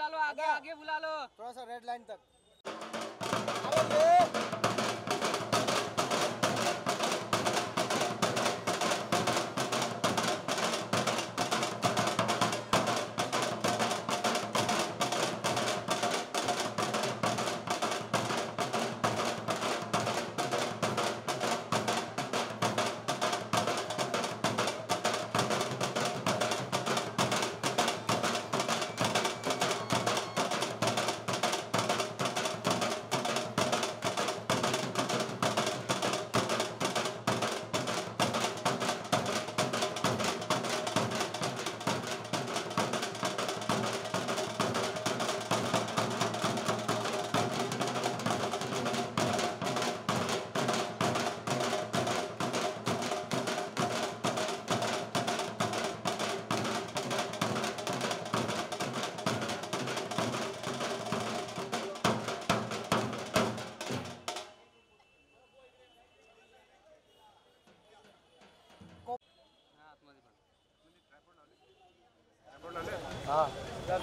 Low, आगे आगे बुला लो, थोड़ा सा रेड लाइन तक।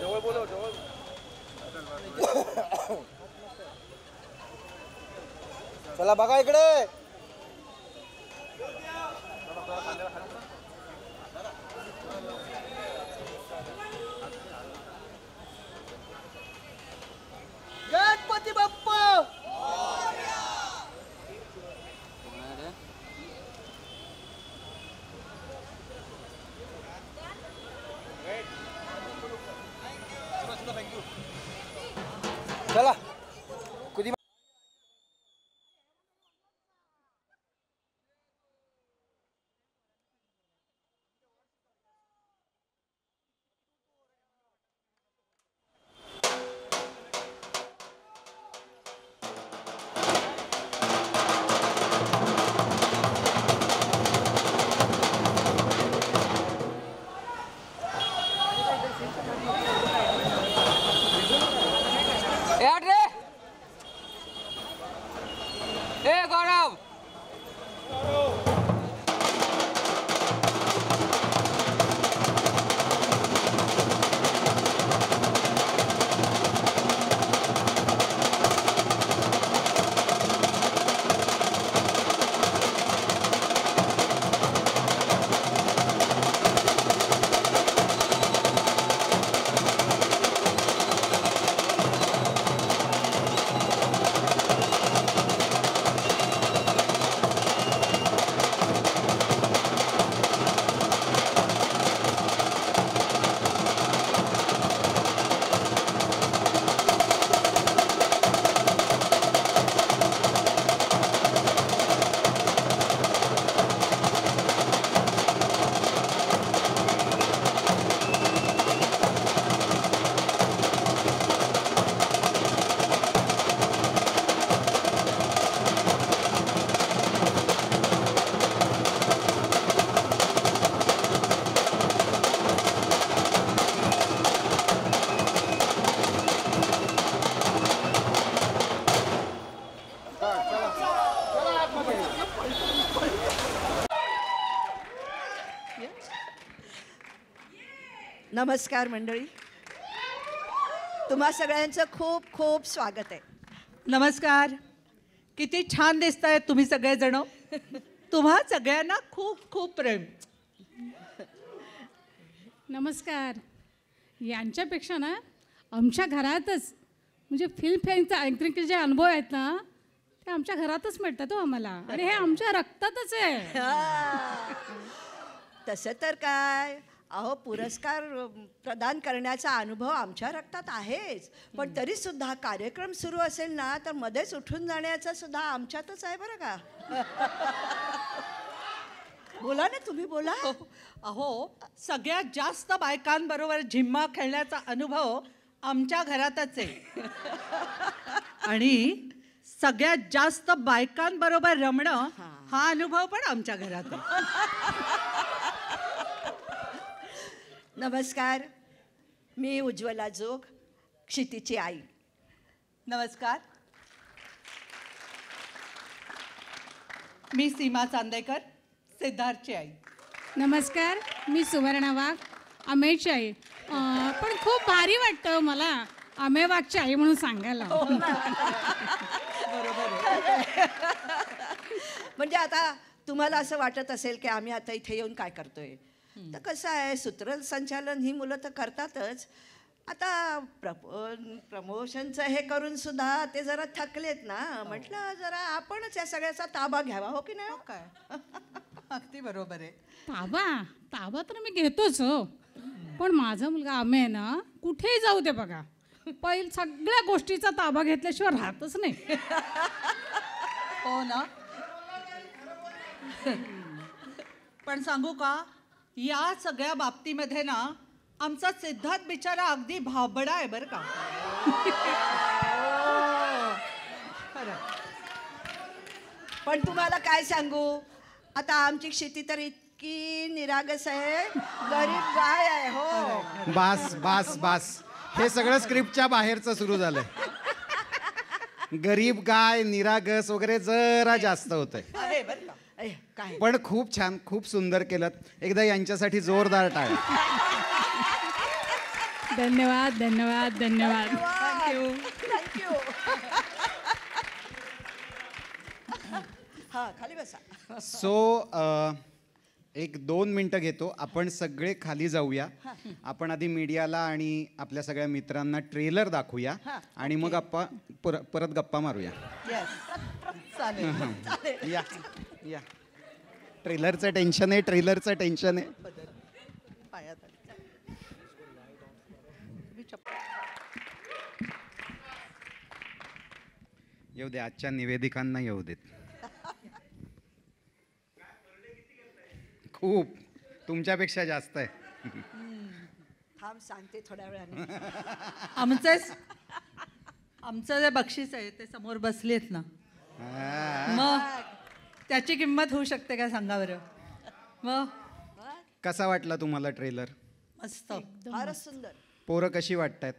जवळ बोलव जवळ चला बघा इकडे गणपती बाप्पा चला कुदी नमस्कार मंडळी, तुम्हा सगळ्यांचं खूप खूप स्वागत आहे. नमस्कार. किती छान दिसताय तुम्ही सगळेजण. तुम्हा सगळ्यांना खूप खूप प्रेम. नमस्कार. यांच्यापेक्षा ना आमच्या घरातच म्हणजे फिल्म फेअरचा अँकरिंगचे जे अनुभव आहेत ना ते आमच्या घरातच मिळतात हो आम्हाला, आणि हे आमच्या रक्तातच आहे. तसं तर काय, अहो पुरस्कार प्रदान करण्याचा अनुभव आमच्या रक्तात आहेच, पण तरी सुद्धा कार्यक्रम सुरू असेल ना तर मध्येच उठून जाण्याचा सुद्धा आमच्यातच आहे बरं का. बोला ना, तुम्ही बोला. अहो सगळ्यात जास्त बायकांबरोबर झिम्मा खेळण्याचा अनुभव आमच्या घरातच आहे. आणि सगळ्यात जास्त बायकांबरोबर रमणं हा अनुभव पण आमच्या घरात आहे. नमस्कार, मी उज्ज्वला जोग, क्षितीची आई. नमस्कार, मी सीमा चांदेकर, सिद्धार्थची आई. नमस्कार, मी सुवर्णा वाघ, अमेयची आई. पण खूप भारी वाटतं मला आमेवागची आई म्हणून सांगायला. म्हणजे आता तुम्हाला असं वाटत असेल की आम्ही आता इथे येऊन काय करतोय, तर कसं आहे, सूत्रसंचालन ही मुलं तर करतातच. आता प्रमोशनचं हे करून सुद्धा ते जरा थकलेत ना, म्हटलं जरा आपणच या सगळ्याचा ताबा घ्यावा, हो की नाही? काय अगदी बरोबर आहे. ताबा तर मी घेतोच हो, पण माझा मुलगा आमे आहे ना, कुठेही जाऊ दे बघा, पहिले सगळ्या गोष्टीचा ताबा घेतल्याशिवाय राहतच नाही. हो ना. पण सांगू का, या सगळ्या बाबतीमध्ये ना आमचा सिद्धार्थ बिचारा अगदी भाबडा आहे बरं का. खरं. पण तुम्हाला काय सांगू, आता आमची क्षिती तर इतकी निरागस आहे, गरीब गाय आहे. हो, बास बास बास, हे सगळं स्क्रिप्टच्या बाहेरचं सुरू झालंय. गरीब गाय, निरागस वगैरे जरा जास्त होतंय. आहे बरं का. काय पण खूप छान, खूप सुंदर केलं. एकदा यांच्यासाठी जोरदार टाळ्या. धन्यवाद धन्यवाद धन्यवाद. थँक्यू. थँक्यू. हा, खाली बसा. सो 1-2 मिनटं घेतो. आपण सगळे खाली जाऊया. आपण आधी मीडियाला आणि आपल्या सगळ्या मित्रांना ट्रेलर दाखवूया आणि मग आपण परत गप्पा मारूया. येस, चालेल. या या, ट्रेलरचं टेन्शन आहे, ट्रेलरचं टेन्शन आहे. पायात आली. येऊ दे, आजच्या निवेदिकांना येऊ देत. खूप, तुमच्यापेक्षा जास्त आहे. थांब, सांगते थोड्या वेळाने. आमचं जे बक्षीस आहे ते समोर बसलेत ना, आ, मग त्याची किंमत होऊ शकते का सांगा बरं. मग कसा वाटला तुम्हाला ट्रेलर? मस्त. फारच सुंदर. पोरं कशी वाटतायत?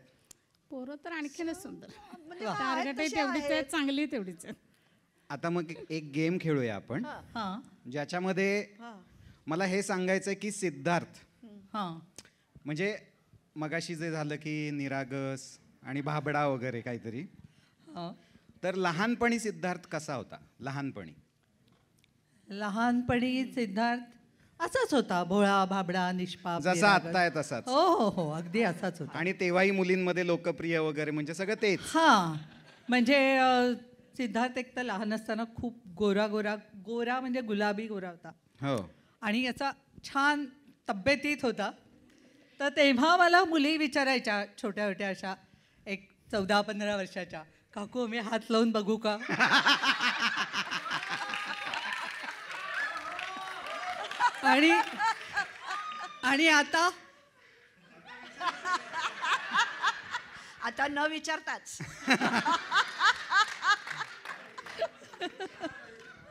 पोरं तर आणखीनच सुंदर, म्हणजे टार्गेटही तेवढीच आहे, चांगली तेवढीच आहे. आता मग एक गेम खेळूया आपण, हां ज्याच्यामध्ये मला हे सांगायचं आहे की सिद्धार्थ, हां म्हणजे मगाशी जे झालं की निरागस आणि भाबडा वगैरे काहीतरी, हां. तर लहानपणी सिद्धार्थ कसा होता? लहानपणी सिद्धार्थ असाच होता, भोळा भाबडा निष्पाप जसा निरागस. आत्ता आहे तसाच. हो हो हो, अगदी असाच होता. आणि तेव्हाही मुलींमध्ये लोकप्रिय वगैरे, म्हणजे सगळं तेच. हां, म्हणजे सिद्धार्थ एक तर लहान असताना खूप गोरा म्हणजे गुलाबी गोरा होता. हो. आणि याचा छान तब्येतीत होता. तर तेव्हा मला मुली विचारायच्या, छोट्या छोट्या अशा, एक 14-15 वर्षाच्या, काकू मी हात लावून बघू का? आणि आता आता न विचारताच.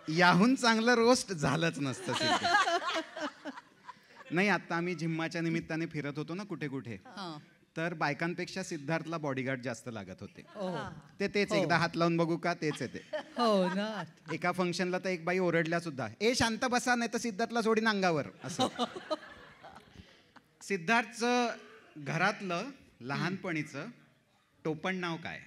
याहून चांगलं रोस्ट झालंच नसतं सिद्धार्थ. नाही, आता आम्ही जिम्माच्या निमित्ताने फिरत होतो ना कुठे कुठे, हां. तर बायकांपेक्षा सिद्धार्थला बॉडीगार्ड जास्त लागत होते. हो तेच हो. एकदा हात लावून बघू का, तेच येते. हो ना. एका फंक्शनला तर एक बाई ओरडल्या सुद्धा, ए शांत बसा नाही तर सिद्धार्थला सोडीन अंगावर, असं. सिद्धार्थचं घरातलं लहानपणीचं टोपण नाव काय?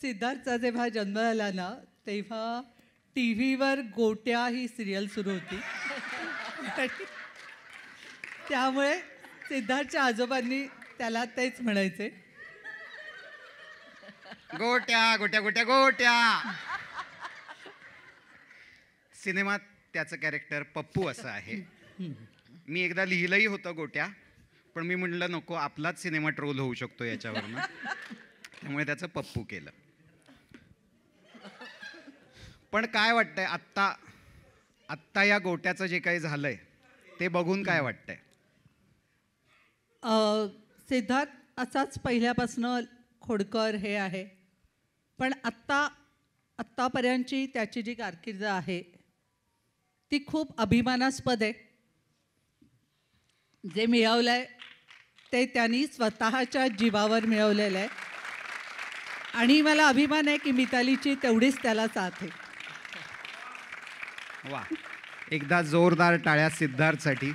सिद्धार्थचा जेव्हा जन्म झाला ना, तेव्हा टी व्हीवर गोट्या ही सिरियल सुरू होती. आणि त्यामुळे सिद्धार्थच्या आजोबांनी त्याला तेच म्हणायचे, गोट्या गोट्या गोट्या गोट्या. सिनेमात त्याचं कॅरेक्टर पप्पू असं आहे. मी एकदा लिहिलंही होतं गोट्या, पण मी म्हटलं नको, आपलाच सिनेमा ट्रोल होऊ शकतो याच्यावरनं, त्यामुळे त्याचं पप्पू केलं. पण काय वाटतंय आत्ता या गोट्याचं जे काही झालंय ते बघून काय वाटतंय? सिद्धार्थ असाच पहिल्यापासनं खोडकर हे आहे, पण आत्तापर्यंतची त्याची जी कारकीर्द आहे ती खूप अभिमानास्पद आहे. जे मिळवलं आहे ते त्यांनी स्वतःच्या जीवावर मिळवलेलं आहे. आणि मला अभिमान आहे की मितालीची तेवढीच त्याला साथ आहे. वा, एकदा जोरदार टाळ्या सिद्धार्थसाठी.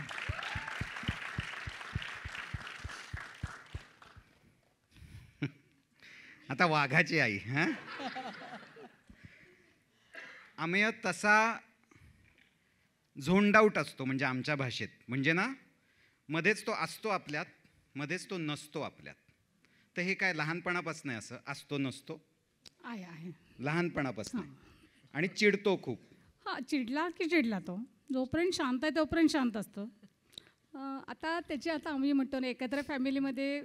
आता वाघाची आई हा अमेय तसा झोंड आउट असतो म्हणजे आमच्या भाषेत म्हणजे ना मध्येच तो असतो आपल्यात मध्येच तो नसतो आपल्यात. तर हे काय लहानपणापासून आहे असं असतो नसतो आहे लहानपणापासून आणि चिडतो खूप. हा चिडला की चिडला तो जोपर्यंत शांत आहे तोपर्यंत शांत असतो. आता त्याची आता आम्ही म्हणतो ना एकत्र फॅमिलीमध्ये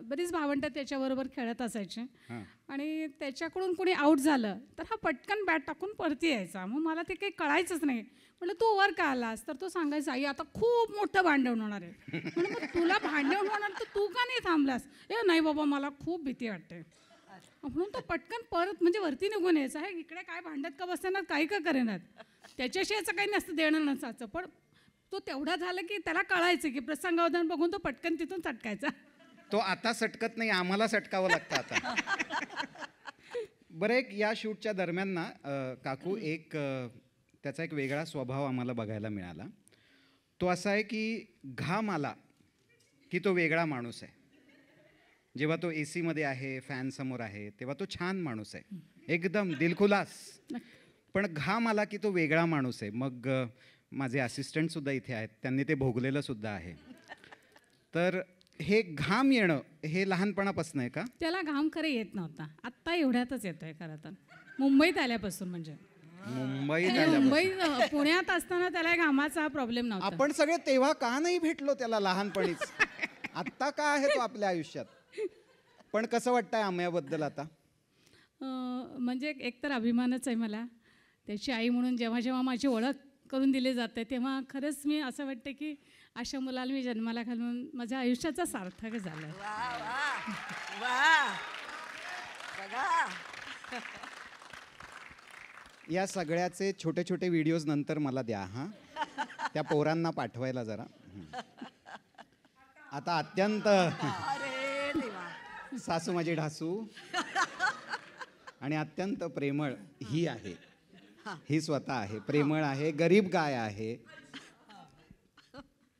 बरीच भावंडं त्याच्याबरोबर खेळत असायचे हां. आणि त्याच्याकडून कोणी आऊट झालं तर हा पटकन बॅट टाकून परती यायचा. मग मला ते काही कळायचंच नाही. म्हटलं तू वर का आलास तर तो सांगायचा आई आता खूप मोठं भांडण होणार आहे. म्हणून मग तुला भांडण होणार तर तू का नाही थांबलास. नाही बाबा मला खूप भीती वाटते. म्हणून तो पटकन परत म्हणजे वरती निघून यायचा. हे इकडे काय भांडत का बसणार काही का करेनात त्याच्याशी याचं काही नसतं देणं नसायचं. पण तो तेवढा झाला की त्याला कळायचं की प्रसंगावधान बघून तो पटकन तिथून चटकायचा. तो आता सटकत नाही आम्हाला सटकावं लागतं आता. बरं एक या शूटच्या दरम्यान ना काकू एक त्याचा एक वेगळा स्वभाव आम्हाला बघायला मिळाला. तो असा आहे की घाम आला की तो वेगळा माणूस आहे. जेव्हा तो AC मध्ये आहे फॅनसमोर आहे तेव्हा तो छान माणूस आहे एकदम दिलखुलास. पण घाम आला की तो वेगळा माणूस आहे. मग माझे असिस्टंटसुद्धा इथे आहेत त्यांनी ते भोगलेलं सुद्धा आहे. तर हे घाम येणं हे लहानपणापासून आहे का. त्याला घाम खरं येत नव्हता. आत्ता एवढ्यातच येतोय खरं तर मुंबईत आल्यापासून म्हणजे मुंबईत मुंबईत पुण्यात असताना त्याला घामाचा प्रॉब्लेम नव्हता. आपण सगळे तेव्हा का नाही भेटलो त्याला लहानपणीच. आत्ता का आहे तो आपल्या आयुष्यात. पण कसं वाटतंय अमयाबद्दल आता. म्हणजे एकतर अभिमानच आहे मला त्याची आई म्हणून. जेव्हा जेव्हा माझी ओळख करून दिली जाते तेव्हा खरंच मी असं वाटतं की अशा मुलाला मी जन्माला घालून माझ्या आयुष्याचा सार्थक झालं. वा वा वा बघा या सगळ्याचे छोटे छोटे व्हिडिओज नंतर मला द्या हां. त्या पोरांना पाठवायला जरा. आता अत्यंत अरे देवा सासू माझी ढासू आणि अत्यंत प्रेमळ ही आहे. ही स्वतः आहे प्रेमळ आहे गरीब गाय आहे.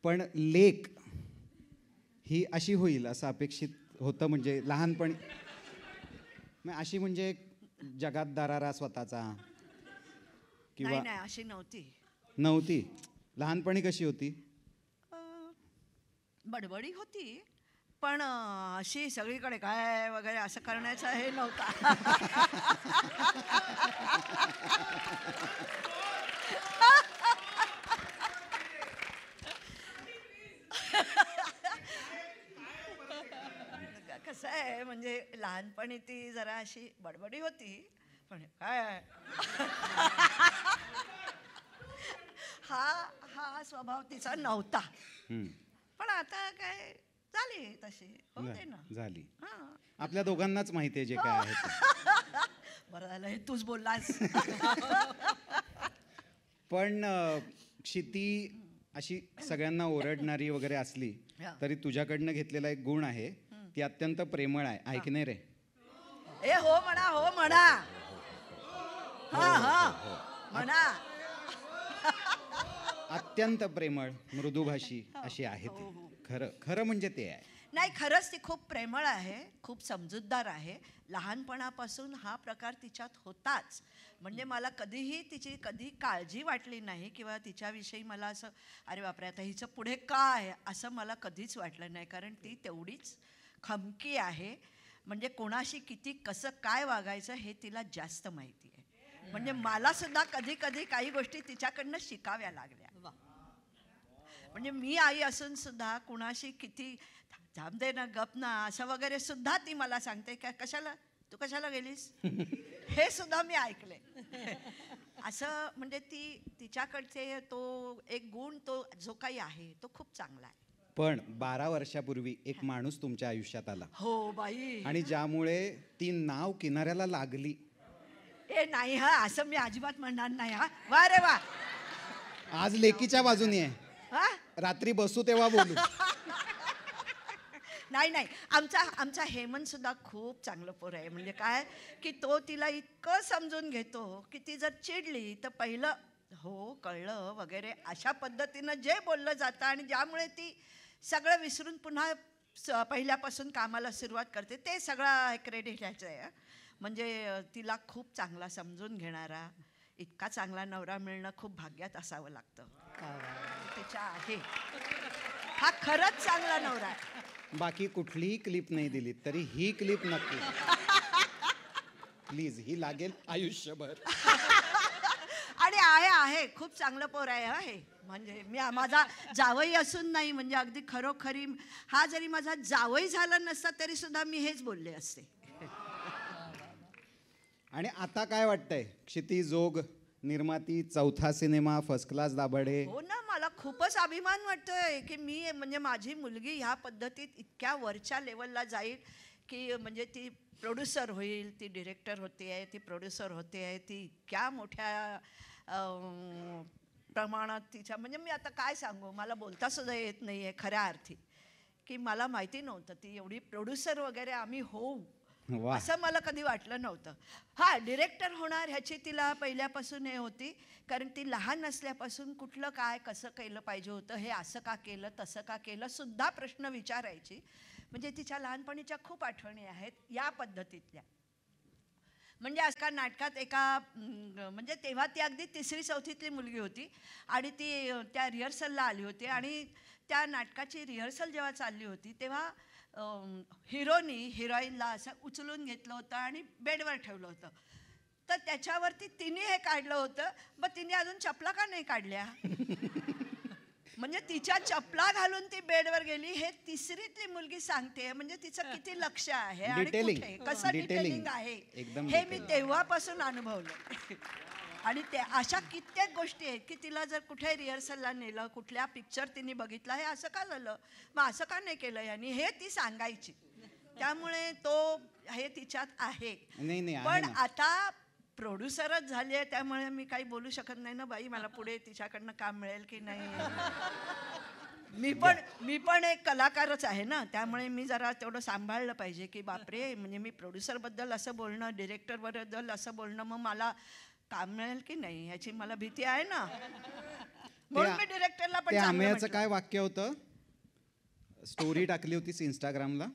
पण लेक ही अशी होईल असं अपेक्षित होतं म्हणजे लहानपणी. अशी म्हणजे जगात दरारा स्वतःचा किंवा नाही अशी नव्हती. नव्हती. लहानपणी कशी होती. बडबडी होती पण अशी सगळीकडे काय वगैरे असं करण्याचं हे नव्हता. कसं आहे म्हणजे लहानपणी ती जरा अशी बडबडी होती पण काय हा स्वभाव तिचा नव्हता. पण आता काय झाली तशी होते ना. झाली. हां आपल्या दोघांनाच माहिती आहे जे काय आहे ते. बरं झालं हे तूच बोललास. पण क्षिती अशी सगळ्यांना ओरडणारी वगैरे असली तरी तुझ्याकडनं घेतलेला एक गुण आहे ती अत्यंत प्रेमळ आहे. ऐक नाही रे. ए हो म्हणा हो म्हणा. हा हा म्हणा. अत्यंत प्रेमळ मृदुभाषी अशी आहे ती. खरं खरं म्हणजे ते आहे. नाही खरंच ती खूप प्रेमळ आहे खूप समजूतदार आहे. लहानपणापासून हा प्रकार तिच्यात होताच. म्हणजे मला कधीही तिची कधी काळजी वाटली नाही किंवा तिच्याविषयी मला असं अरे बापरे आता हिचं पुढे काय असं मला कधीच वाटलं नाही. कारण ती तेवढीच खमकी आहे. म्हणजे कोणाशी किती कसं काय वागायचं हे तिला जास्त माहिती आहे. म्हणजे मला सुद्धा कधी कधी काही गोष्टी तिच्याकडनं शिकाव्या लागल्या. म्हणजे मी आई असून सुद्धा कुणाशी किती थांब दे ना गप ना असं वगैरे सुद्धा ती मला सांगते का कशाला तू कशाला गेलीस हे सुद्धा मी ऐकले. असं म्हणजे ती तिच्याकडचे तो एक गुण तो जो काही आहे तो खूप चांगला आहे. पण 12 वर्षापूर्वी एक माणूस तुमच्या आयुष्यात आला. हो बाई. आणि ज्यामुळे ती नाव किनाऱ्याला लागली. ए नाही हा असं मी अजिबात म्हणणार नाही. हा वा रे वा. आज लेकीच्या बाजूने आहे. हा रात्री बसू तेव्हा बोलू. नाही नाही आमचा हेमंत सुद्धा खूप चांगलं पोर आहे. म्हणजे काय की तो तिला इतकं समजून घेतो की ती जर चिडली तर पहिलं हो कळलं वगैरे अशा पद्धतीनं जे बोललं जातं आणि ज्यामुळे ती सगळं विसरून पुन्हा पहिल्यापासून कामाला सुरुवात करते ते सगळं क्रेडिट ह्याचं आहे. म्हणजे तिला खूप चांगला समजून घेणारा इतका चांगला नवरा मिळणं खूप भाग्यात असावं लागतं. तिच्या आहे हा खरंच चांगला नवरा आहे. बाकी कुठलीही क्लिप नाही दिली तरी ही क्लिप नक्की प्लीज, ही लागेल आयुष्यभर. आणि आहे खूप चांगलं पोर आहे हे. म्हणजे मी माझा जावई असून नाही, म्हणजे अगदी खरोखरी हा जरी माझा जावई झाला नसता तरी सुद्धा मी हेच बोलले असते. आणि आता काय वाटतंय? क्षिती जोग निर्माती, चौथा सिनेमा, फर्स्ट क्लास दाभाडे. हो ना, मला खूपच अभिमान वाटतोय की मी म्हणजे माझी मुलगी ह्या पद्धतीत इतक्या वरच्या लेवलला जाईल की म्हणजे ती प्रोड्युसर होईल, ती डिरेक्टर होते आहे, ती प्रोड्युसर होते आहे, ती इतक्या मोठ्या प्रमाणात तिच्या म्हणजे मी आता काय सांगू, मला बोलता सुद्धा येत नाही आहे खऱ्या अर्थी, की मला माहिती नव्हतं ती एवढी प्रोड्युसर वगैरे आम्ही होऊ वा. असं मला कधी वाटलं नव्हतं. हा डिरेक्टर होणार ह्याची तिला पहिल्यापासून हे होती, कारण ती लहान असल्यापासून कुठलं काय कसं केलं पाहिजे होतं, हे असं का केलं तसं का केलं सुद्धा प्रश्न विचारायची. म्हणजे तिच्या लहानपणीच्या खूप आठवणी आहेत या पद्धतीतल्या. म्हणजे एका नाटकात म्हणजे तेव्हा ती अगदी 3री-4थीतली मुलगी होती आणि ती त्या रिहर्सलला आली होती आणि त्या नाटकाची रिहर्सल जेव्हा चालली होती तेव्हा हिरोईनला असं उचलून घेतलं होतं आणि बेडवर ठेवलं होतं. तर त्याच्यावरती तिने हे काढलं होतं, मग तिने अजून चपला का नाही काढल्या? म्हणजे तिच्या चपला घालून ती बेडवर गेली हे 3रीतली मुलगी सांगते. म्हणजे तिचं किती लक्ष आहे आणि कुठे कसं डिटेलिंग आहे हे मी तेव्हापासून अनुभवलं. आणि ते अशा कित्येक गोष्टी आहेत की तिला जर कुठे रिहर्सलला नेलं, कुठल्या पिक्चर तिने बघितला, हे असं का झालं, मग असं का नाही केलं यांनी, हे ती सांगायची. त्यामुळे हे तिच्यात आहे. पण आता प्रोड्युसरच झाली आहे त्यामुळे मी काही बोलू शकत नाही ना बाई, मला पुढे तिच्याकडनं काम मिळेल की नाही. मी पण एक कलाकारच आहे ना, त्यामुळे मी जरा तेवढं सांभाळलं पाहिजे की बापरे, म्हणजे मी प्रोड्युसरबद्दल असं बोलणं, डिरेक्टरबद्दल असं बोलणं, मग मला काम मिळेल की नाही याची मला भीती आहे ना. म्हणून मी डिरेक्टरला पण आम्याचं काय वाक्य होतं? स्टोरी टाकली होतीस इंस्टाग्रामला,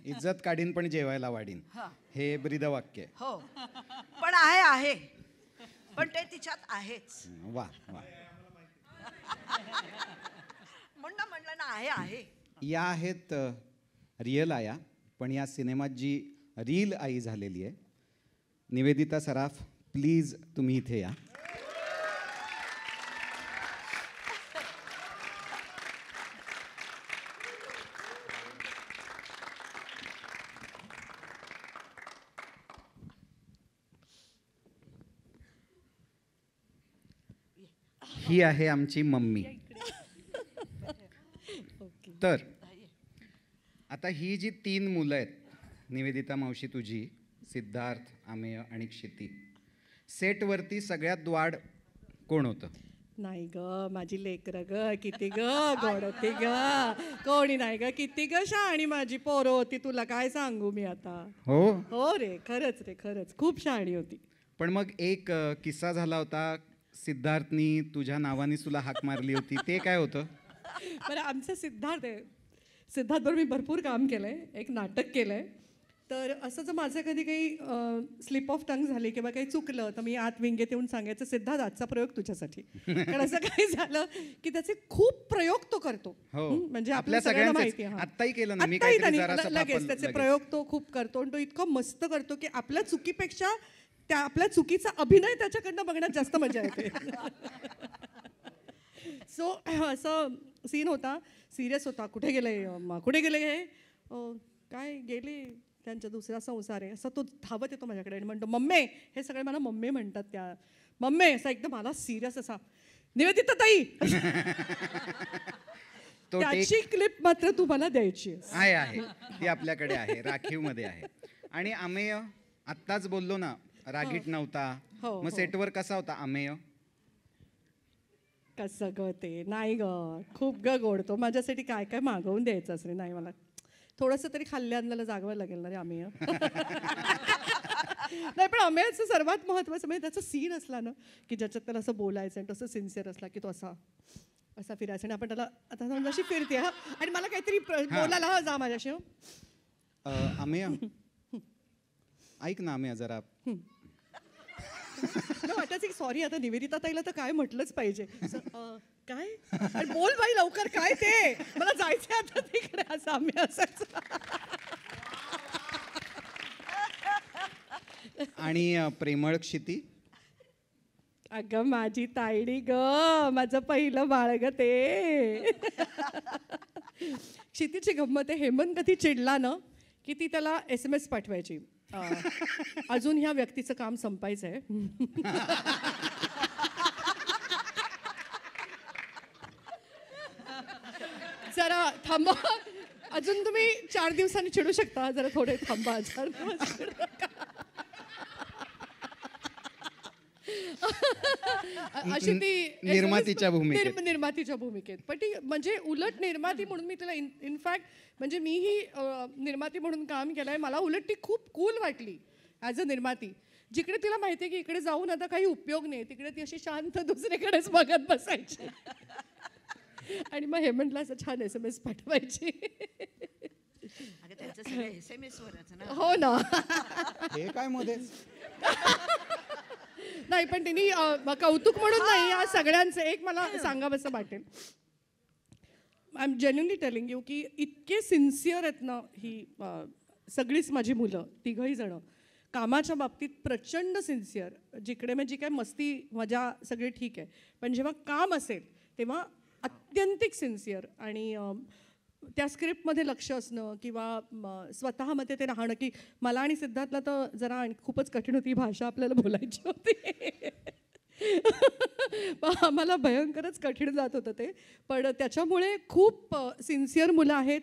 इज्जत काढीन पण जेवायला वाढीन, हे ब्रीद वाक्य. हो, पण आहे पण ते तिच्यात आहेच. वा वा. म्हणलं ना आहे. या आहेत रिअल आया, पण या सिनेमात जी रील आई झालेली आहे निवेदिता सराफ, प्लीज तुम्ही इथे या. ही आहे आमची मम्मी. तर आता ही जी 3 मुलं आहेत, निवेदिता मावशी तुझी, सिद्धार्थ, आमेय आणि क्षिती, सेटवरती सगळ्यात वाढ कोण होतं? नाही ग माझी लेकरं ग, किती ग गोड होती ग, कोणी नाही ग, किती ग शहाणी माझी पोरं होती, तुला काय सांगू मी आता. हो रे, खरंच खूप शहाणी होती. पण मग एक किस्सा झाला होता, सिद्धार्थनी तुझ्या नावाने तुला हाक मारली होती, ते काय होतं? बरं, आमचं सिद्धार्थबरोबर मी भरपूर काम केलंय, एक नाटक केलंय. तर असं जर माझं कधी काही स्लिप ऑफ टंग झाली किंवा काही चुकलं तर मी आत विंगेत येऊन सांगायचं, सिद्धार्थ आजचा प्रयोग तुझ्यासाठी. कारण असं काही झालं की त्याचे खूप प्रयोग तो करतो. म्हणजे आपल्या सगळ्यांना माहिती आहे, आत्ताही केलं ना मी, लगेच त्याचे प्रयोग तो खूप करतो आणि तो इतकं मस्त करतो की आपल्या चुकीपेक्षा आपल्या चुकीचा अभिनय त्याच्याकडनं बघण्यात जास्त मजा येते. सो असं सीन होता, सिरियस होता. कुठे गेले हे, काय गेले त्यांच्या दुसरा संसार आहे, असं तो धावत येतो माझ्याकडे आणि म्हणतो, मम्मी, हे सगळे मला मम्मी म्हणतात, त्या मम्मी, असा एकदम मला सिरियस असा, निवेदिता ताई. त्याची क्लिप मात्र तू मला द्यायची आहे, ती आपल्याकडे आहे, राखीव मध्ये आहे. आणि आमेय आत्ताच बोललो ना, रागीट नव्हता, मग सेटवर कसा होता आमेय? कसं ग ते, नाही ग, खूप ग गोडतो. माझ्यासाठी काय काय मागवून द्यायचं असं नाही, मला थोडंसं तरी खाल्ल्या अन्नाला जागवायला लागेल ना रे आमेय. नाही, पण आमेयचं सर्वात महत्त्वाचं म्हणजे त्याचा सीन असला ना की ज्याच्यात त्याला असं बोलायचं आणि तसं सिन्सिअर असला की तो असा असा फिरायचा आणि आपण त्याला आता समजा अशी फिरते हा आणि मला काहीतरी बोलायला हा जा माझ्याशी हं. अमेय ऐक ना अमेय जरा मला वाटायचं की सॉरी आता निवेदिता ताईला तर काय म्हटलंच पाहिजे असं, काय आणि बोल बाई लवकर काय ते मला जायचंय आता तिकडे असं आम्ही असायचं. आणि प्रेमळ क्षिती. अगं माझी ताईडी ग माझं पहिलं बाळ ग ते. क्षितीची गंमत आहे, हेमंत कधी चिडला ना की ती त्याला SMS पाठवायची, अजून ह्या व्यक्तीचं काम संपायचं आहे. जरा थांबा, अजून तुम्ही 4 दिवसांनी चिडू शकता, जरा थोडे थांबा. अशी ती निर्मातीच्या भूमिकेत. निर्मातीच्या भूमिकेत. पण ती म्हणजे उलट निर्माती म्हणून मी तिला इनफॅक्ट म्हणजे मीही निर्माती म्हणून काम केलंय, मला उलट ती खूप कूल वाटली ॲज अ निर्माती. जिकडे तिला माहिती आहे की इकडे जाऊन आता काही उपयोग नाही, तिकडे ती अशी शांत दुसरीकडेच बघत बसायची आणि मग हेमंतला असं छान SMS पाठवायची. अगं त्यांचं सगळं SMS वरच ना. हो ना. हे काय मध्येच नाही पण त्यांनी कौतुक म्हणून नाही, या सगळ्यांचं एक मला सांगावंसं वाटेल. I am genuinely telling you की इतके सिन्सिअर आहेत ना ही सगळीच माझी मुलं, तिघही जणं कामाच्या बाबतीत प्रचंड सिन्सिअर. जिकडे म्हणजे काय मस्ती मजा सगळे ठीक आहे, पण जेव्हा काम असेल तेव्हा अत्यंतिक सिन्सिअर. आणि त्या स्क्रिप्टमध्ये लक्ष असणं किंवा स्वतःमध्ये ते राहणं, की मला आणि सिद्धार्थला तर जरा खूपच कठीण होती भाषा आपल्याला बोलायची होती. आम्हाला भयंकरच कठीण जात होतं ते, पण त्याच्यामुळे खूप सिन्सिअर मुलं आहेत,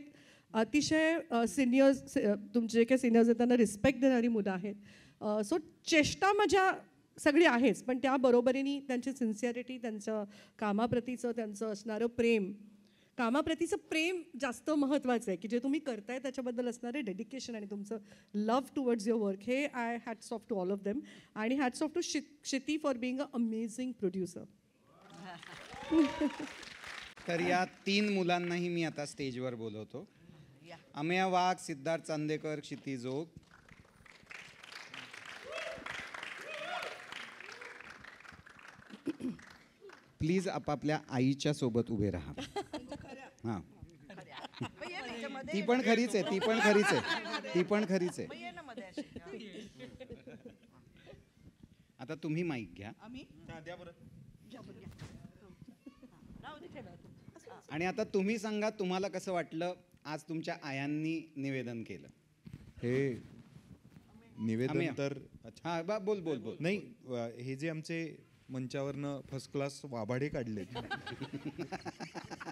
अतिशय सिनियर्स, तुमचे जे काही सिनियर्स आहेत त्यांना रिस्पेक्ट देणारी मुलं आहेत. सो चेष्टा मजा सगळी आहेच, पण त्या बरोबरीने त्यांची सिन्सिअरिटी, त्यांचं कामाप्रतीचं त्यांचं असणारं प्रेम, कामाप्रतीचं प्रेम जास्त महत्त्वाचं आहे, की जे तुम्ही करताय त्याच्याबद्दल असणारे डेडिकेशन आणि तुमचं लव्ह टुवर्ड्स युअर वर्क, हे I hats off to all of them. आणि hats off to Kshiti for being a amazing producer. तर या 3 मुलांनाही मी आता स्टेजवर बोलवतो. अमेय वाघ, सिद्धार्थ चांदेकर, क्षिती जोग. प्लीज आपापल्या आईच्या सोबत उभे राहा. हां, ती पण खरीच आहे, ती पण खरीच आहे, ती पण खरीच आहे. आता तुम्ही माईक घ्या आणि आता तुम्ही सांगा तुम्हाला कसं वाटलं आज तुमच्या आयांनी निवेदन केलं. हे निवेदन अमेय. तर अच्छा बोल बोल बोल. नाही, हे जे आमचे मंचावरनं फर्स्ट क्लास वाभाडे काढले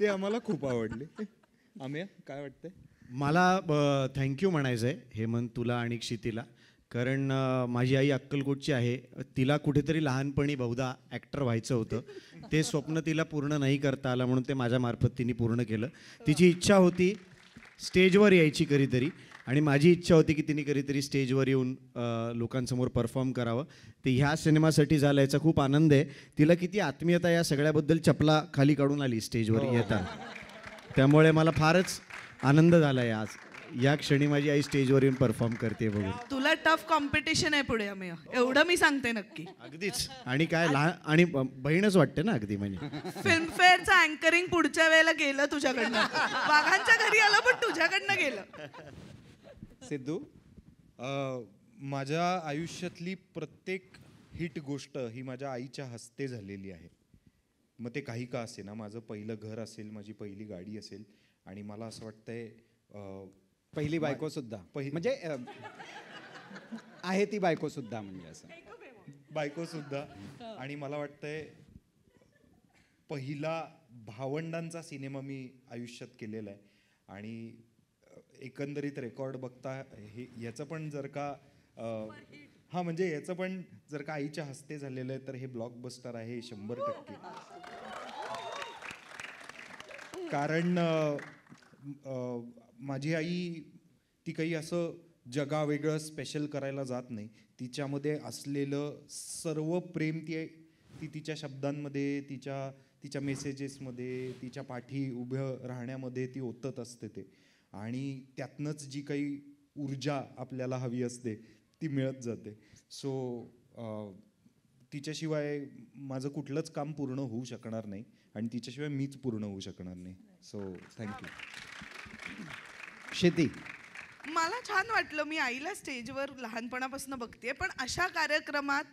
ते आम्हाला खूप आवडले. आम्ही काय वाटतंय? मला थँक्यू म्हणायचं आहे हेमंत तुला आणि क्षितीला, कारण माझी आई अक्कलकोटची आहे. तिला कुठेतरी लहानपणी बहुधा ॲक्टर व्हायचं होतं, ते स्वप्न तिला पूर्ण नाही करता आलं, म्हणून ते माझ्यामार्फत तिने पूर्ण केलं. तिची इच्छा होती स्टेजवर यायची कधीतरी, आणि माझी इच्छा होती की तिने कधीतरी स्टेजवर येऊन लोकांसमोर परफॉर्म करावं. ते ह्या सिनेमासाठी झालं, याचा खूप आनंद आहे. तिला किती आत्मीयता या सगळ्याबद्दल चपला खाली काढून आली स्टेजवर येताना, त्यामुळे मला फारच आनंद झाला आहे आज या क्षणी माझी आई स्टेजवर येऊन परफॉर्म करते बघून. तुला टफ कॉम्पिटिशन आहे पुढे अमेय, एवढं मी सांगते नक्की. अगदीच. आणि काय लहान आणि बहीणच वाटते ना अगदी. म्हणजे फिल्मफेअरचं अँकरिंग पुढच्या वेळेला गेलं तुझ्याकडनं, वाघांच्या घरी आलं पण तुझ्याकडनं गेलं. सिद्धू. माझ्या आयुष्यातली प्रत्येक हिट गोष्ट ही माझ्या आईच्या हस्ते झालेली आहे. मग ते काही का असे ना, माझं पहिलं घर असेल, माझी पहिली गाडी असेल, आणि मला असं वाटतंय पहिली बायको सुद्धा म्हणजे आहे ती बायको सुद्धा, म्हणजे असं बायको सुद्धा. आणि मला वाटतंय पहिला भावंडांचा सिनेमा मी आयुष्यात केलेला आहे. आणि एकंदरीत रेकॉर्ड बघता हे याचं पण जर का हां म्हणजे याचं पण जर का आईच्या हस्ते झालेलं आहे तर हे ब्लॉकबस्टर आहे 100%. कारण माझी आई ती काही असं जगावेगळं स्पेशल करायला जात नाही. तिच्यामध्ये असलेलं सर्व प्रेम ती तिच्या शब्दांमध्ये, तिच्या तिच्या मेसेजेसमध्ये, तिच्या पाठी उभं राहण्यामध्ये ती ओतत असते ते, आणि त्यातनंच जी काही ऊर्जा आपल्याला हवी असते ती मिळत जाते. सो तिच्याशिवाय माझं कुठलंच काम पूर्ण होऊ शकणार नाही आणि तिच्याशिवाय मीच पूर्ण होऊ शकणार नाही. So thank you. क्षिती. मला छान वाटलं. मी आईला स्टेजवर लहानपणापासून बघते, पण अशा कार्यक्रमात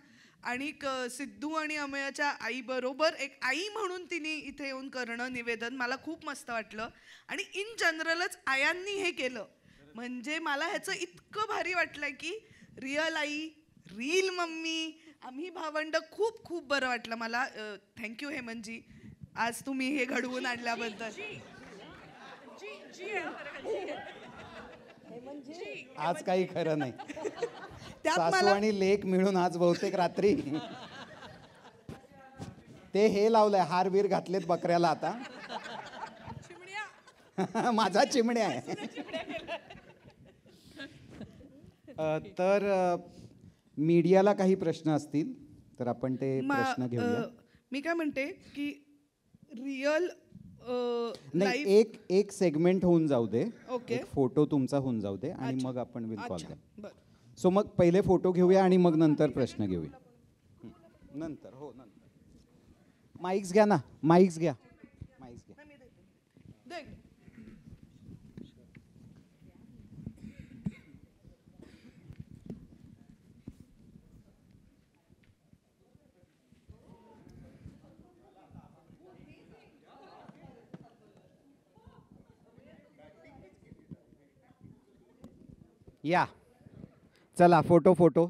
आणि सिद्धू आणि अमेयाच्या आईबरोबर एक आई म्हणून तिने इथे येऊन करणं निवेदन मला खूप मस्त वाटलं. आणि इन जनरलच आयांनी हे केलं म्हणजे मला ह्याचं इतकं भारी वाटलं की रिअल आई, रील मम्मी, आम्ही भावंड, खूप खूप बरं वाटलं मला. थँक्यू हेमंतजी, आज तुम्ही हे घडवून आणल्याबद्दल. आज काही खरं नाही. त्यात सासू मला आणि लेक मिळून आज बहुतेक रात्री ते हे लावलंय, हारवीर घातलेत बकऱ्याला आता. माझा चिमण्या आहे. तर मीडियाला काही प्रश्न असतील तर आपण ते प्रश्न घेऊया. मी काय म्हणते की रिअल नाही, एक सेगमेंट होऊन जाऊ दे, ओके. एक फोटो तुमचा होऊन जाऊ दे आणि अच्छा. मग आपण विल कॉल अच्छा, दॅम. बरं. सो मग पहिले फोटो घेऊया आणि मग नंतर प्रश्न घेऊया. नंतर, हो नंतर. माईक्स घ्या ना, माईक्स घ्या, माईक्स घ्या. देख. या चला, फोटो फोटो.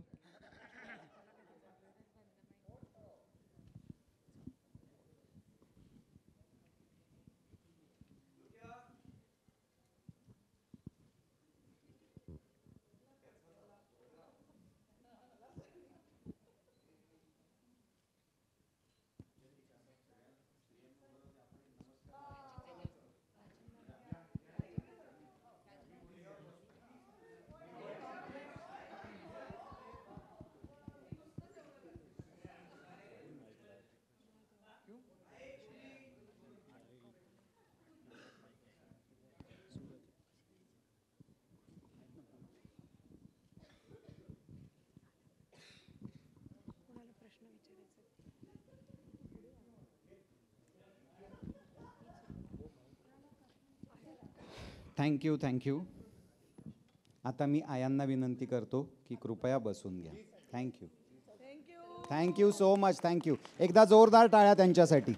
Thank you thank you. आता मी आयांना विनंती करतो की कृपया बसून घ्या. Thank you thank you so much. Thank you. एकदा जोरदार टाळ्या त्यांच्यासाठी.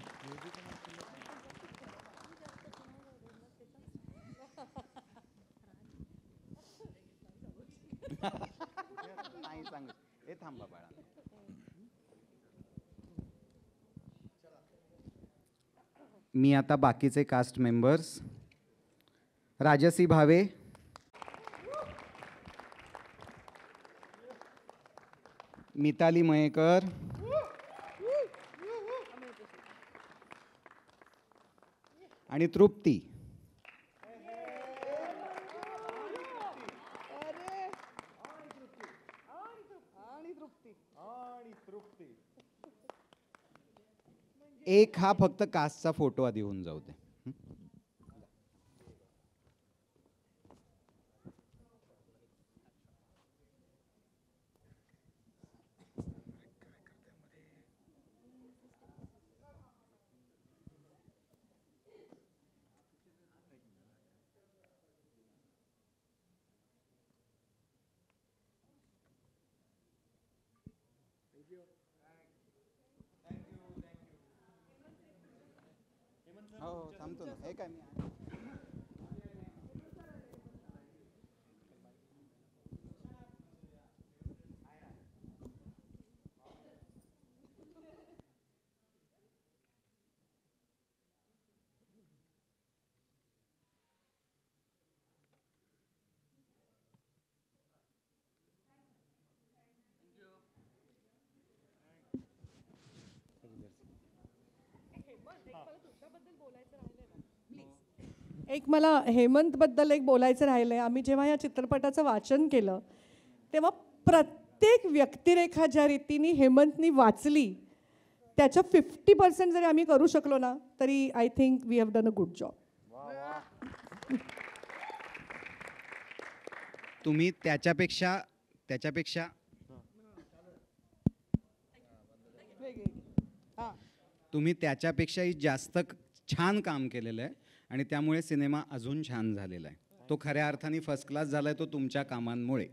नाही सांगू, हे थांबा बाळा. मी आता बाकीचे कास्ट मेंबर्स, राजसी भावे, मिताली मयेकर, आणि तृप्ती. एक हा फक्त कास्टचा फोटो आधी होऊन जाऊ दे. हो थांबतो ना. हे काय मी एक मला हेमंतबद्दल एक बोलायचं राहिलंय. आम्ही जेव्हा या चित्रपटाचं वाचन केलं तेव्हा प्रत्येक व्यक्तिरेखा ज्या रीतीने हेमंतनी वाचली त्याच्या 50% जरी आम्ही करू शकलो ना तरी I think we have done a good job. तुम्ही त्याच्यापेक्षा तुम्ही त्याच्यापेक्षाही जास्त छान काम केलेलं आहे आणि त्यामुळे सिनेमा अजून छान झालेला आहे. तो खऱ्या अर्थाने फर्स्ट क्लास झालाय तो तुमच्या कामांमुळे.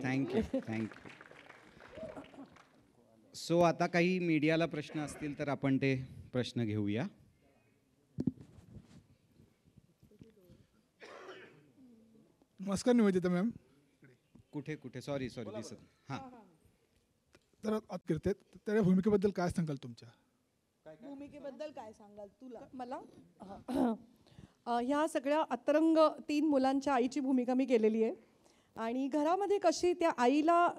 थँक्यू. सो आता काही मीडियाला प्रश्न असतील तर आपण ते प्रश्न घेऊया. नमस्कार निवेदिता मॅम. कुठे सॉरी दिसत. हां, तर आत करते त्या भूमिकेबद्दल काय सांगाल तुमच्या? भूमिकेबद्दल काय सांगाल तुला? मला ह्या सगळ्या अतरंग 3 मुलांच्या आईची भूमिका मी केलेली आहे आणि घरामध्ये कशी त्या आईला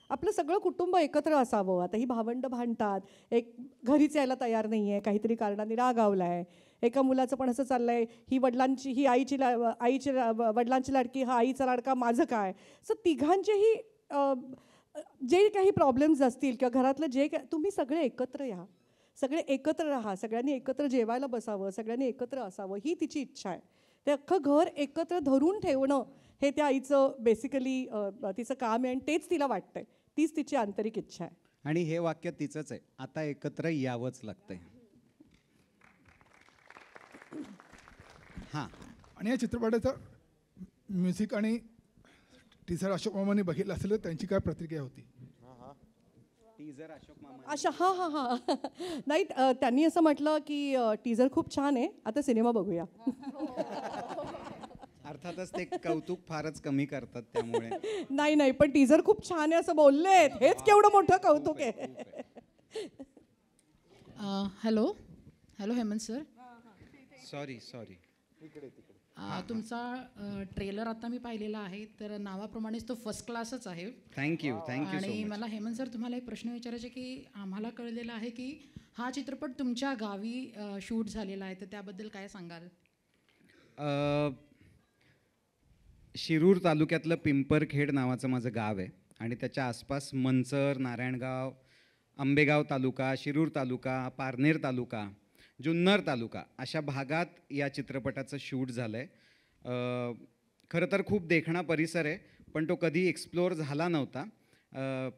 आपलं सगळं कुटुंब एकत्र असावं. आता ही भावंडं भांडतात, एक घरीच यायला तयार नाही आहे, काहीतरी कारणाने रागावला आहे. एका मुलाचं पण असं चाललं आहे, ही वडिलांची लाडकी, हा आईचा लाडका, माझं काय. सो तिघांचेही जे काही प्रॉब्लेम्स असतील किंवा घरातलं जे काय, तुम्ही सगळे एकत्र या, सगळे एकत्र राहा, सगळ्यांनी एकत्र जेवायला बसावं, सगळ्यांनी एकत्र असावं, ही तिची इच्छा आहे. ते अख्खं घर एकत्र धरून ठेवणं हे त्या आईचं बेसिकली तिचं काम आहे आणि तेच तिला वाटतंय, तीच तिची आंतरिक इच्छा आहे. आणि हे वाक्य तिचंच आहे, आता एकत्र यावंच लागतंय. हां, आणि या चित्रपटाचं म्युझिक आणि टीचर अशोक मामांनी बघितलं असेल तर त्यांची काय प्रतिक्रिया होती? टीजर अशोक मामा अच्छा, हां नाही, त्यांनी असं म्हटलं की टीजर खूप छान आहे, आता सिनेमा बघूया. अर्थातच ते कौतुक फारच कमी करतात त्यामुळे. नाही, पण टीजर खूप छान आहे असं बोललेत, हेच केवढं मोठं कौतुक आहे. Hello Hemant sir. सॉरी तुमचा ट्रेलर आता मी पाहिलेला आहे, तर नावाप्रमाणेच तो फर्स्ट क्लासच आहे. थँक्यू आणि मला हेमंत सर तुम्हाला एक प्रश्न विचारायचे की आम्हाला कळलेलं आहे की हा चित्रपट तुमच्या गावी शूट झालेला आहे, तर त्याबद्दल काय सांगाल? शिरूर तालुक्यातलं पिंपरखेड नावाचं माझं गाव आहे आणि त्याच्या आसपास मंचर, नारायणगाव, आंबेगाव तालुका, शिरूर तालुका, पारनेर तालुका, जुन्नर तालुका अशा भागात या चित्रपटाचं शूट झालं आहे. खरं तर खूप देखणा परिसर आहे, पण तो कधी एक्सप्लोअर झाला नव्हता.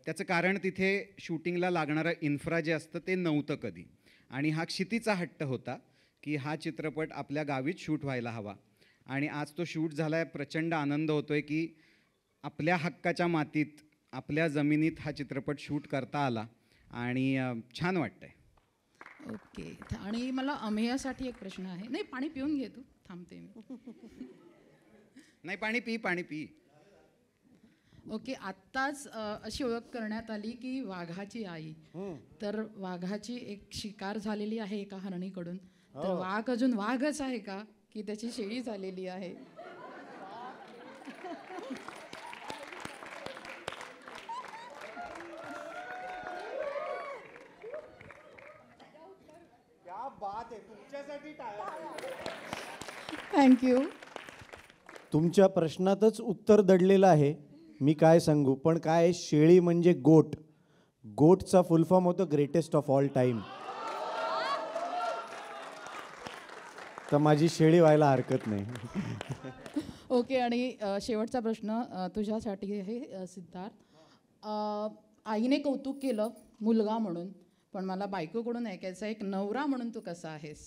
त्याचं कारण तिथे शूटिंगला लागणारं इन्फ्रा जे असतं ते नव्हतं कधी, आणि हा क्षितीचा हट्ट होता की हा चित्रपट आपल्या गावीच शूट व्हायला हवा. आणि आज तो शूट झाला आहे. प्रचंड आनंद होतो आहे की आपल्या हक्काच्या मातीत, आपल्या जमिनीत हा चित्रपट शूट करता आला आणि छान वाटतं आहे. ओके, आणि मला अमेयासाठी एक प्रश्न आहे. नाही, पाणी पिऊन घे तू, थांबते मी. नाही, पाणी पी. ओके, आत्ताच अशी ओळख करण्यात आली की वाघाची आई, तर वाघाची एक शिकार झालेली आहे एका हरणीकडून, तर वाघ अजून वाघच आहे का की त्याची शेळी झालेली आहे? थँक्यू. तुमच्या प्रश्नातच उत्तर दडलेलं आहे. मी काय सांगू, पण काय, शेळी म्हणजे गोट. गोटचा फुल फॉर्म होतो ग्रेटेस्ट ऑफ ऑल टाईम. तर माझी शेळी व्हायला हरकत नाही. ओके, आणि शेवटचा प्रश्न तुझ्यासाठी आहे सिद्धार्थ. आईने कौतुक केलं मुलगा म्हणून, पण मला बायकोकडून ऐकायचं, एक नवरा म्हणून तू कसा आहेस?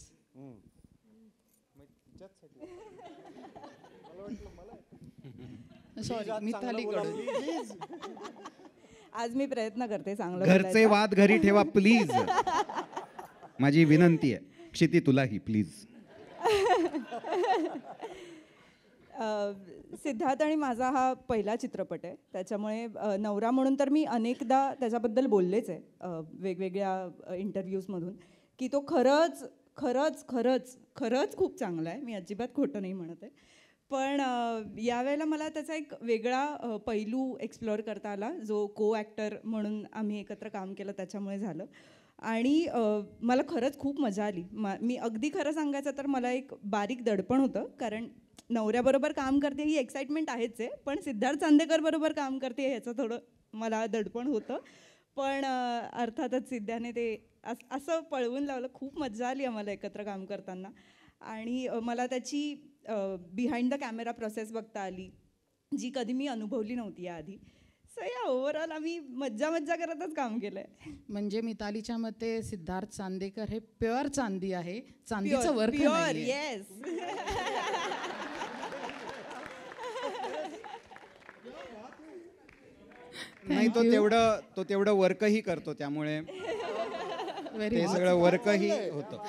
सॉरी, मिथालीकडून. आज मी प्रयत्न करते चांगलं घरचे वाद घरी ठेवा प्लीज. माझी विनंती आहे. क्षिती तुलाही प्लीज. सिद्धार्थ आणि माझा हा पहिला चित्रपट आहे, त्याच्यामुळे नवरा म्हणून तर मी अनेकदा त्याच्याबद्दल बोललेच आहे वेगवेगळ्या इंटरव्ह्यूजमधून, की तो खरंच खरंच खरंच खरंच खूप चांगला आहे. मी अजिबात खोटं नाही म्हणत आहे. पण यावेळेला मला त्याचा एक वेगळा पैलू एक्सप्लोअर करता आला, जो को ॲक्टर म्हणून आम्ही एकत्र काम केलं त्याच्यामुळे झालं. आणि मला खरंच खूप मजा आली. मी अगदी खरं सांगायचं तर मला एक बारीक दडपण होतं, कारण नवऱ्याबरोबर काम करते ही एक्साइटमेंट आहेच आहे, पण सिद्धार्थ चांदेकर बरोबर काम करते ह्याचं थोडं मला दडपण होतं. पण अर्थातच सिद्ध्याने ते असं पळवून लावलं. खूप मजा आली आम्हाला एकत्र काम करताना. आणि मला त्याची बिहाइंड द कॅमेरा प्रोसेस बघता आली, जी कधी मी अनुभवली नव्हती याआधी. सो या ओव्हरऑल आम्ही मज्जा करतच काम केलं आहे. म्हणजे मितालीच्या मते सिद्धार्थ चांदेकर हे प्युअर चांदी आहे, चांदीचं वर्क प्युअर, येस. नाही, तो तेवढं वर्कही करतो, त्यामुळे ते सगळं वर्कही होतं.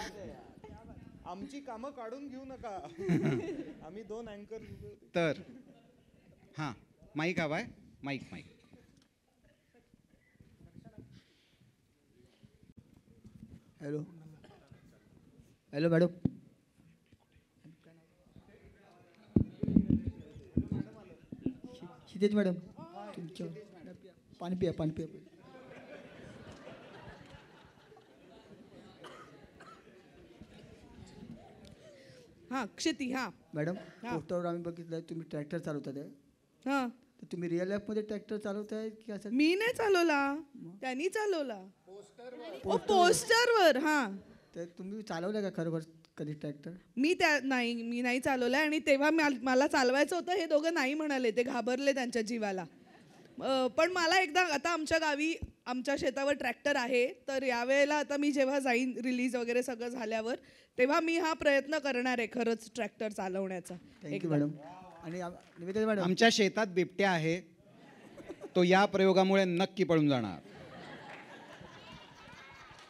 आमची कामं काढून घेऊ नका. आम्ही 2 अँकर. तर हां, माईक हवाय, mic. Hello madam. Kshitij madam, तुमच्या पाणी पिया. हां क्षिती. हां मॅडम, पोस्टरवर आम्ही बघितलं तुम्ही ट्रॅक्टर चालवतात आहे. हां, तर तुम्ही रिअल लाईफमध्ये ट्रॅक्टर चालवताय की असं? मी नाही चालवला, त्यांनी चालवला पोस्टरवर. हां, तर तुम्ही चालवलं का खरोखर कधी ट्रॅक्टर? मी नाही चालवलं. आणि तेव्हा मला चालवायचं होतं, हे दोघं नाही म्हणाले, ते घाबरले त्यांच्या जीवाला. पण मला एकदा, आता आमच्या गावी आमच्या शेतावर ट्रॅक्टर आहे, तर यावेळेला आता मी जेव्हा जाईन रिलीज वगैरे सगळं झाल्यावर, तेव्हा मी हा प्रयत्न करणार आहे खरंच ट्रॅक्टर चालवण्याचा. Thank you madam. आणि निवेदिता मॅडम, आमच्या शेतात बिबट्या आहे, तो या प्रयोगामुळे नक्की पळून जाणार.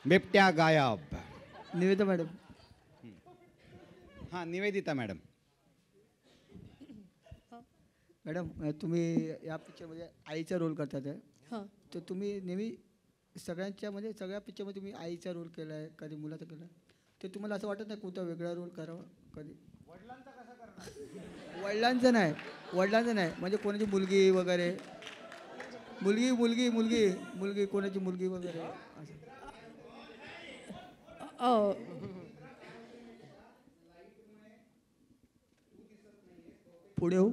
बिबट्या गायब. निवेदिता मॅडम. हां, निवेदिता मॅडम. मॅडम, तुम्ही या पिक्चरमध्ये आईचा रोल करतात आहे. हां. तर तुम्ही नेहमी सगळ्या पिक्चरमध्ये तुम्ही आईचा रोल केला आहे, कधी मुलाचा केला आहे. तर तुम्हाला असं वाटत नाही कोणता वेगळा रोल करावा कधी? वडिलांचं नाही, म्हणजे कोणाची मुलगी वगैरे, मुलगी कोणाची मुलगी वगैरे असं. पुढे हो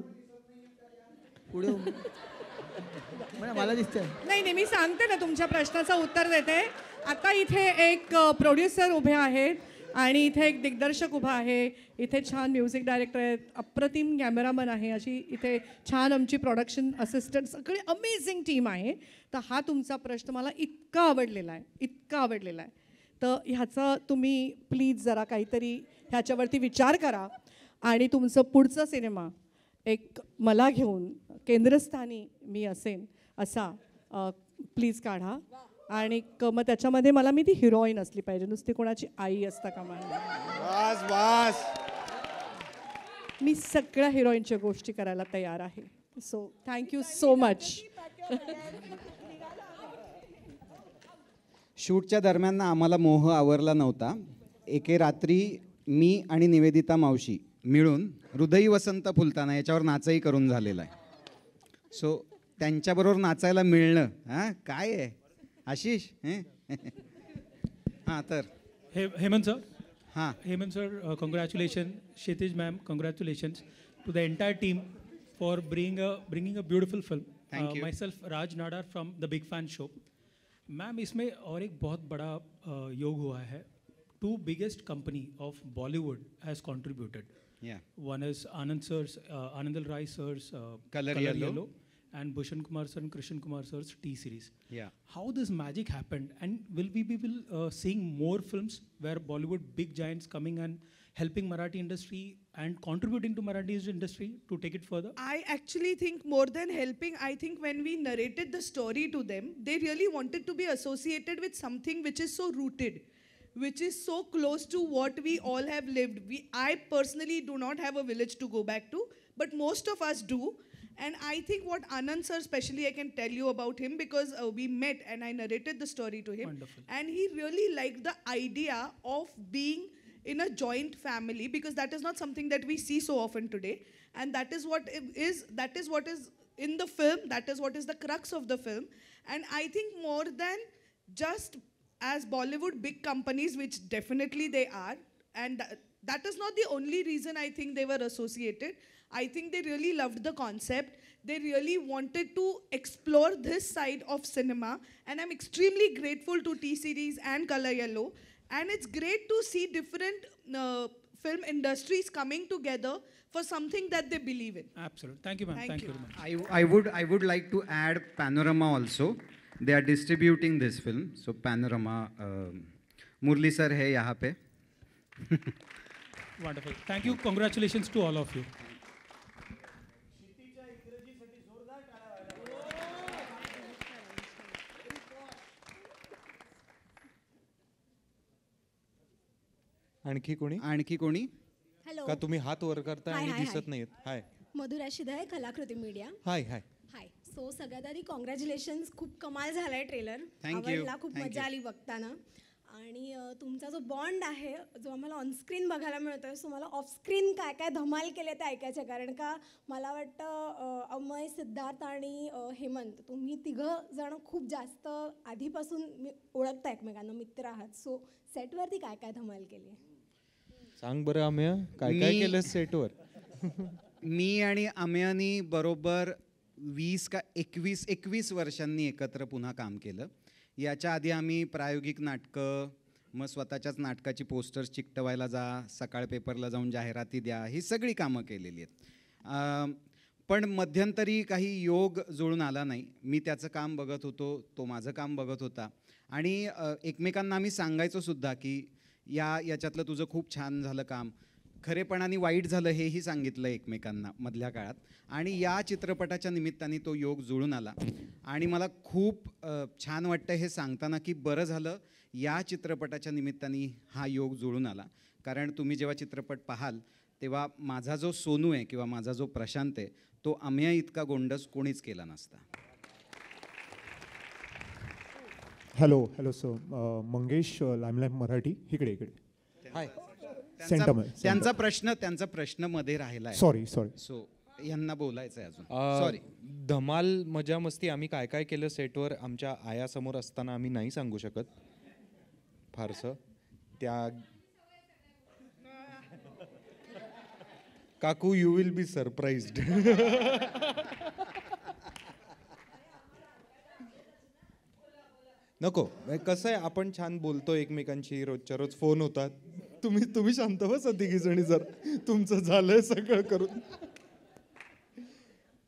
मला दिसतंय. नाही, मी सांगते ना, तुमच्या प्रश्नाचं उत्तर देते. आता इथे एक प्रोड्युसर उभे आहेत आणि इथे एक दिग्दर्शक उभा आहे, इथे छान म्युझिक डायरेक्टर आहेत, अप्रतिम कॅमेरामन आहे, अशी इथे छान आमची प्रोडक्शन असिस्टंट, सगळी अमेझिंग टीम आहे. तर हा तुमचा प्रश्न मला इतका आवडलेला आहे. तर ह्याचा तुम्ही प्लीज जरा काहीतरी ह्याच्यावरती विचार करा आणि तुमचं पुढचं सिनेमा एक मला घेऊन केंद्रस्थानी मी असेन असा प्लीज काढा. आणि मग त्याच्यामध्ये मी ती हिरोईन असली पाहिजे, नुसती कोणाची आई असता कामा नये. मी सगळ्या हिरोईनच्या गोष्टी करायला तयार आहे. So thank you so much. शूटच्या दरम्यान आम्हाला मोह आवरला नव्हता. एके रात्री मी आणि निवेदिता मावशी मिळून हृदयी वसंत फुलताना याच्यावर नाचही करून झालेला आहे. सो त्यांच्याबरोबर नाचायला मिळणं काय आहे आशिष. हां, तर हेमंत सर. हां, Hemant sir, congratulations. Kshitij ma'am, congratulations to the entire team for bringing a beautiful film. Thank you. Myself, Raj Nadar from the Big Fan Show. Ma'am, इसमें और एक बहुत बड़ा योग हुआ है. 2 biggest company of Bollywood has contributed. Yeah. One is Anand sir's, Anandal Rai sir's Color Yellow. And Bhushan Kumar sir and Krishan Kumar sir's T-series. Yeah. How this magic happened, and will we be seeing more films where Bollywood big giants coming and helping Marathi industry and contributing to Marathi industry to take it further? I actually think more than helping, I think when we narrated the story to them, they really wanted to be associated with something which is so rooted, which is so close to what we all have lived. I personally do not have a village to go back to, but most of us do. And I think what Anand sir, especially, I can tell you about him because we met and I narrated the story to him. Wonderful. And he really liked the idea of being in a joint family, because that is not something that we see so often today. And that is what is in the film, that is what is the crux of the film. And I think more than just as Bollywood big companies, which definitely they are, and that is not the only reason I think they were associated. I think they really loved the concept. They really wanted to explore this side of cinema, and I'm extremely grateful to T-Series and Color Yellow. And it's great to see different film industries coming together for something that they believe in. Absolutely. Thank you, ma'am. Thank you very much. I would like to add Panorama also. They are distributing this film. So Panorama, Murli sir hai yahan pe. Wonderful. Thank you. Congratulations to all of you. आणखी कोणी hello का तुम्ही हात वर करताय हाय, आणि हाय, दिसत नाहीत? हाय मधुरा शिधाय कलाकृती मीडिया हाय हाय हाय सो सगळ्यात आधी कॉंग्रॅच्युलेशन्स खूप कमाल झालाय ट्रेलर Thank you, आवडला खूप thank मजा you. आली बघताना आणि तुमचा जो बॉन्ड आहे जो आम्हाला ऑनस्क्रीन बघायला मिळतोय सो मला ऑफस्क्रीन काय काय धमाल केले ते ऐकायचं आहे. कारण का मला वाटतं अमय सिद्धार्थ आणि हेमंत तुम्ही तिघं जण खूप जास्त आधीपासून ओळखता एकमेकांना मित्र आहात. सो सेटवरती काय काय धमाल केली आहे सांग बरं अमेय काय काय केलं सेटवर? मी आणि अमेयानी बरोबर 20 का 21 वर्षांनी एकत्र पुन्हा काम केलं. याच्या आधी आम्ही प्रायोगिक नाटकं, मग स्वतःच्याच नाटकाची पोस्टर्स चिकटवायला जा, सकाळ पेपरला जाऊन जाहिराती द्या, ही सगळी कामं केलेली आहेत. पण मध्यंतरी काही योग जुळून आला नाही. मी त्याचं काम बघत होतो, तो माझं काम बघत होता आणि एकमेकांना आम्ही सांगायचो सुद्धा की याच्यातलं तुझं खूप छान झालं काम, खरेपणाने वाईट झालं हेही सांगितलं एकमेकांना मधल्या काळात. आणि या चित्रपटाच्या निमित्ताने तो योग जुळून आला आणि मला खूप छान वाटतं हे सांगताना की बरं झालं या चित्रपटाच्या निमित्ताने हा योग जुळून आला. कारण तुम्ही जेव्हा चित्रपट पाहाल तेव्हा माझा जो सोनू आहे किंवा माझा जो प्रशांत आहे तो अमेय इतका गोंडस कोणीच केला नसता. Hello sir Mangesh limelight Marathi इकडे हाय. त्यांचा प्रश्न मध्ये राहिला आहे. सॉरी सो यांना बोलायचं आहे अजून. सॉरी. धमाल मजा मस्ती आम्ही काय काय केलं सेटवर आमच्या आयासमोर असताना आम्ही नाही सांगू शकत फारसं. त्या काकू यू विल बी सरप्राइज्ड. नको कसं आहे आपण छान बोलतो एकमेकांशी रोजच्या रोज फोन होतात. तुम्ही शांत बसा तिघी जणी जर तुमचं झालंय सगळं करून.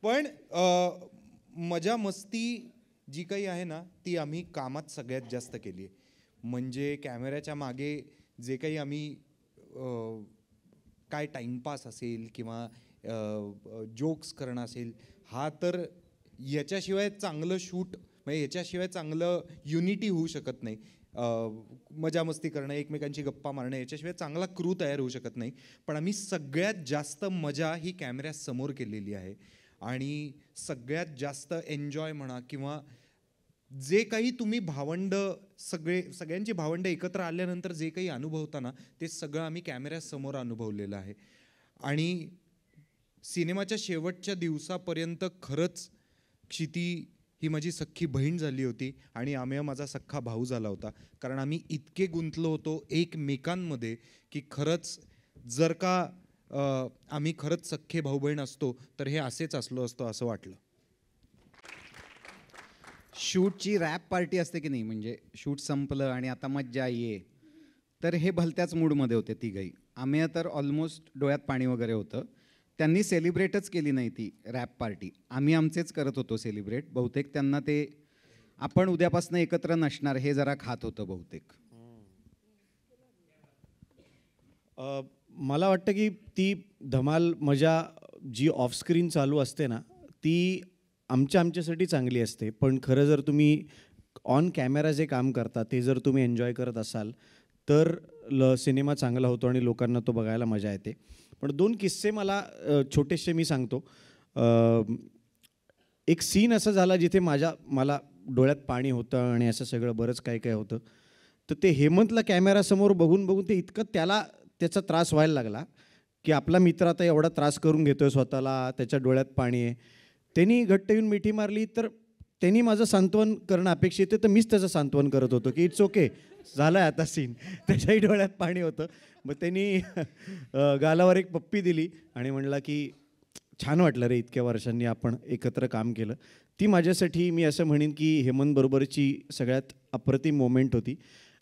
पण मजा मस्ती जी काही आहे ना ती आम्ही कामात सगळ्यात जास्त केली आहे. म्हणजे कॅमेऱ्याच्या मागे जे काही आम्ही काय टाईमपास असेल किंवा जोक्स करणं असेल हा तर याच्याशिवाय चांगलं शूट म्हणजे याच्याशिवाय चांगलं युनिटी होऊ शकत नाही. मजा मस्ती करणं एकमेकांची गप्पा मारणं याच्याशिवाय चांगला क्रू तयार होऊ शकत नाही. पण आम्ही सगळ्यात जास्त मजा ही कॅमेऱ्यासमोर केलेली आहे आणि सगळ्यात जास्त एन्जॉय म्हणा किंवा जे काही तुम्ही भावंड सगळ्यांची भावंड एकत्र आल्यानंतर जे काही अनुभवता ना ते सगळं आम्ही कॅमेऱ्यासमोर अनुभवलेलं आहे. आणि सिनेमाच्या शेवटच्या दिवसापर्यंत खरंच क्षिती ही माझी सख्खी बहीण झाली होती आणि अमेय माझा सख्खा भाऊ झाला होता. कारण आम्ही इतके गुंतलो होतो एकमेकांमध्ये की खरंच जर का आम्ही खरंच सख्खे भाऊ बहीण असतो तर हे असेच असलो असतो असं वाटलं. शूटची रॅप पार्टी असते की नाही, म्हणजे शूट संपलं आणि आता मज्जा ये, तर हे भलत्याच मूडमध्ये होते तिघही. आम्ही तर ऑलमोस्ट डोळ्यात पाणी वगैरे होतं. त्यांनी सेलिब्रेटच केली नाही ती रॅप पार्टी, आम्ही आमचेच करत होतो सेलिब्रेट. बहुतेक त्यांना ते आपण उद्यापासून एकत्र नसणार हे जरा खात होतं बहुतेक. मला वाटतं की ती धमाल मजा जी ऑफस्क्रीन चालू असते ना ती आमच्यासाठी चांगली असते. पण खरं जर तुम्ही ऑन कॅमेरा जे काम करता ते जर तुम्ही एन्जॉय करत असाल तर सिनेमा चांगला होतो आणि लोकांना तो बघायला मजा येते. पण 2 किस्से मला छोटेसे मी सांगतो. एक सीन असा झाला जिथे मला डोळ्यात पाणी होतं आणि असं सगळं बरंच काय काय होतं. तर ते हेमंतला कॅमेरासमोर बघून ते इतकं त्याचा त्रास व्हायला लागला की आपला मित्र आता एवढा त्रास करून घेतोय स्वतःला, त्याच्या डोळ्यात पाणी आहे. त्यांनी घट्ट येऊन मिठी मारली तर त्यांनी माझं सांत्वन करणं अपेक्षित आहे, तर मीच त्याचं सांत्वन करत होतो की इट्स ओके, झालं आहे आता सीन. त्याच्याही डोळ्यात पाणी होतं. मग त्यांनी गालावर एक पप्पी दिली आणि म्हणला की छान वाटलं रे, इतक्या वर्षांनी आपण एकत्र काम केलं. ती माझ्यासाठी मी असं म्हणेन की हेमंतबरोबरची सगळ्यात अप्रतिम मोमेंट होती.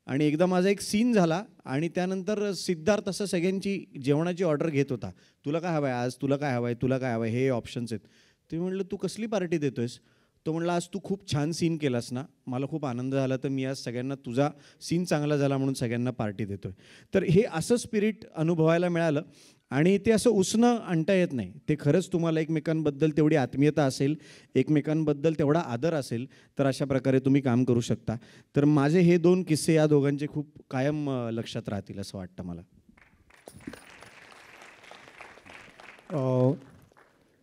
आणि एकदा माझा एक सीन झाला आणि त्यानंतर सिद्धार्थ असं सगळ्यांची जेवणाची ऑर्डर घेत होता. तुला काय हवं आहे आज, तुला काय हवं आहे, तुला काय हवं आहे, हे ऑप्शन्स आहेत. ते म्हटलं तू कसली पार्टी देतोयस? तो म्हणला आज तू खूप छान सीन केलास ना, मला खूप आनंद झाला, तर मी आज सगळ्यांना तुझा सीन चांगला झाला म्हणून सगळ्यांना पार्टी देतोय. तर हे असं स्पिरिट अनुभवायला मिळालं आणि ते असं उसणं आणता येत नाही. ते खरंच तुम्हाला एकमेकांबद्दल तेवढी आत्मीयता असेल, एकमेकांबद्दल तेवढा आदर असेल, तर अशा प्रकारे तुम्ही काम करू शकता. तर माझे हे 2 किस्से या दोघांचे खूप कायम लक्षात राहतील असं वाटतं मला.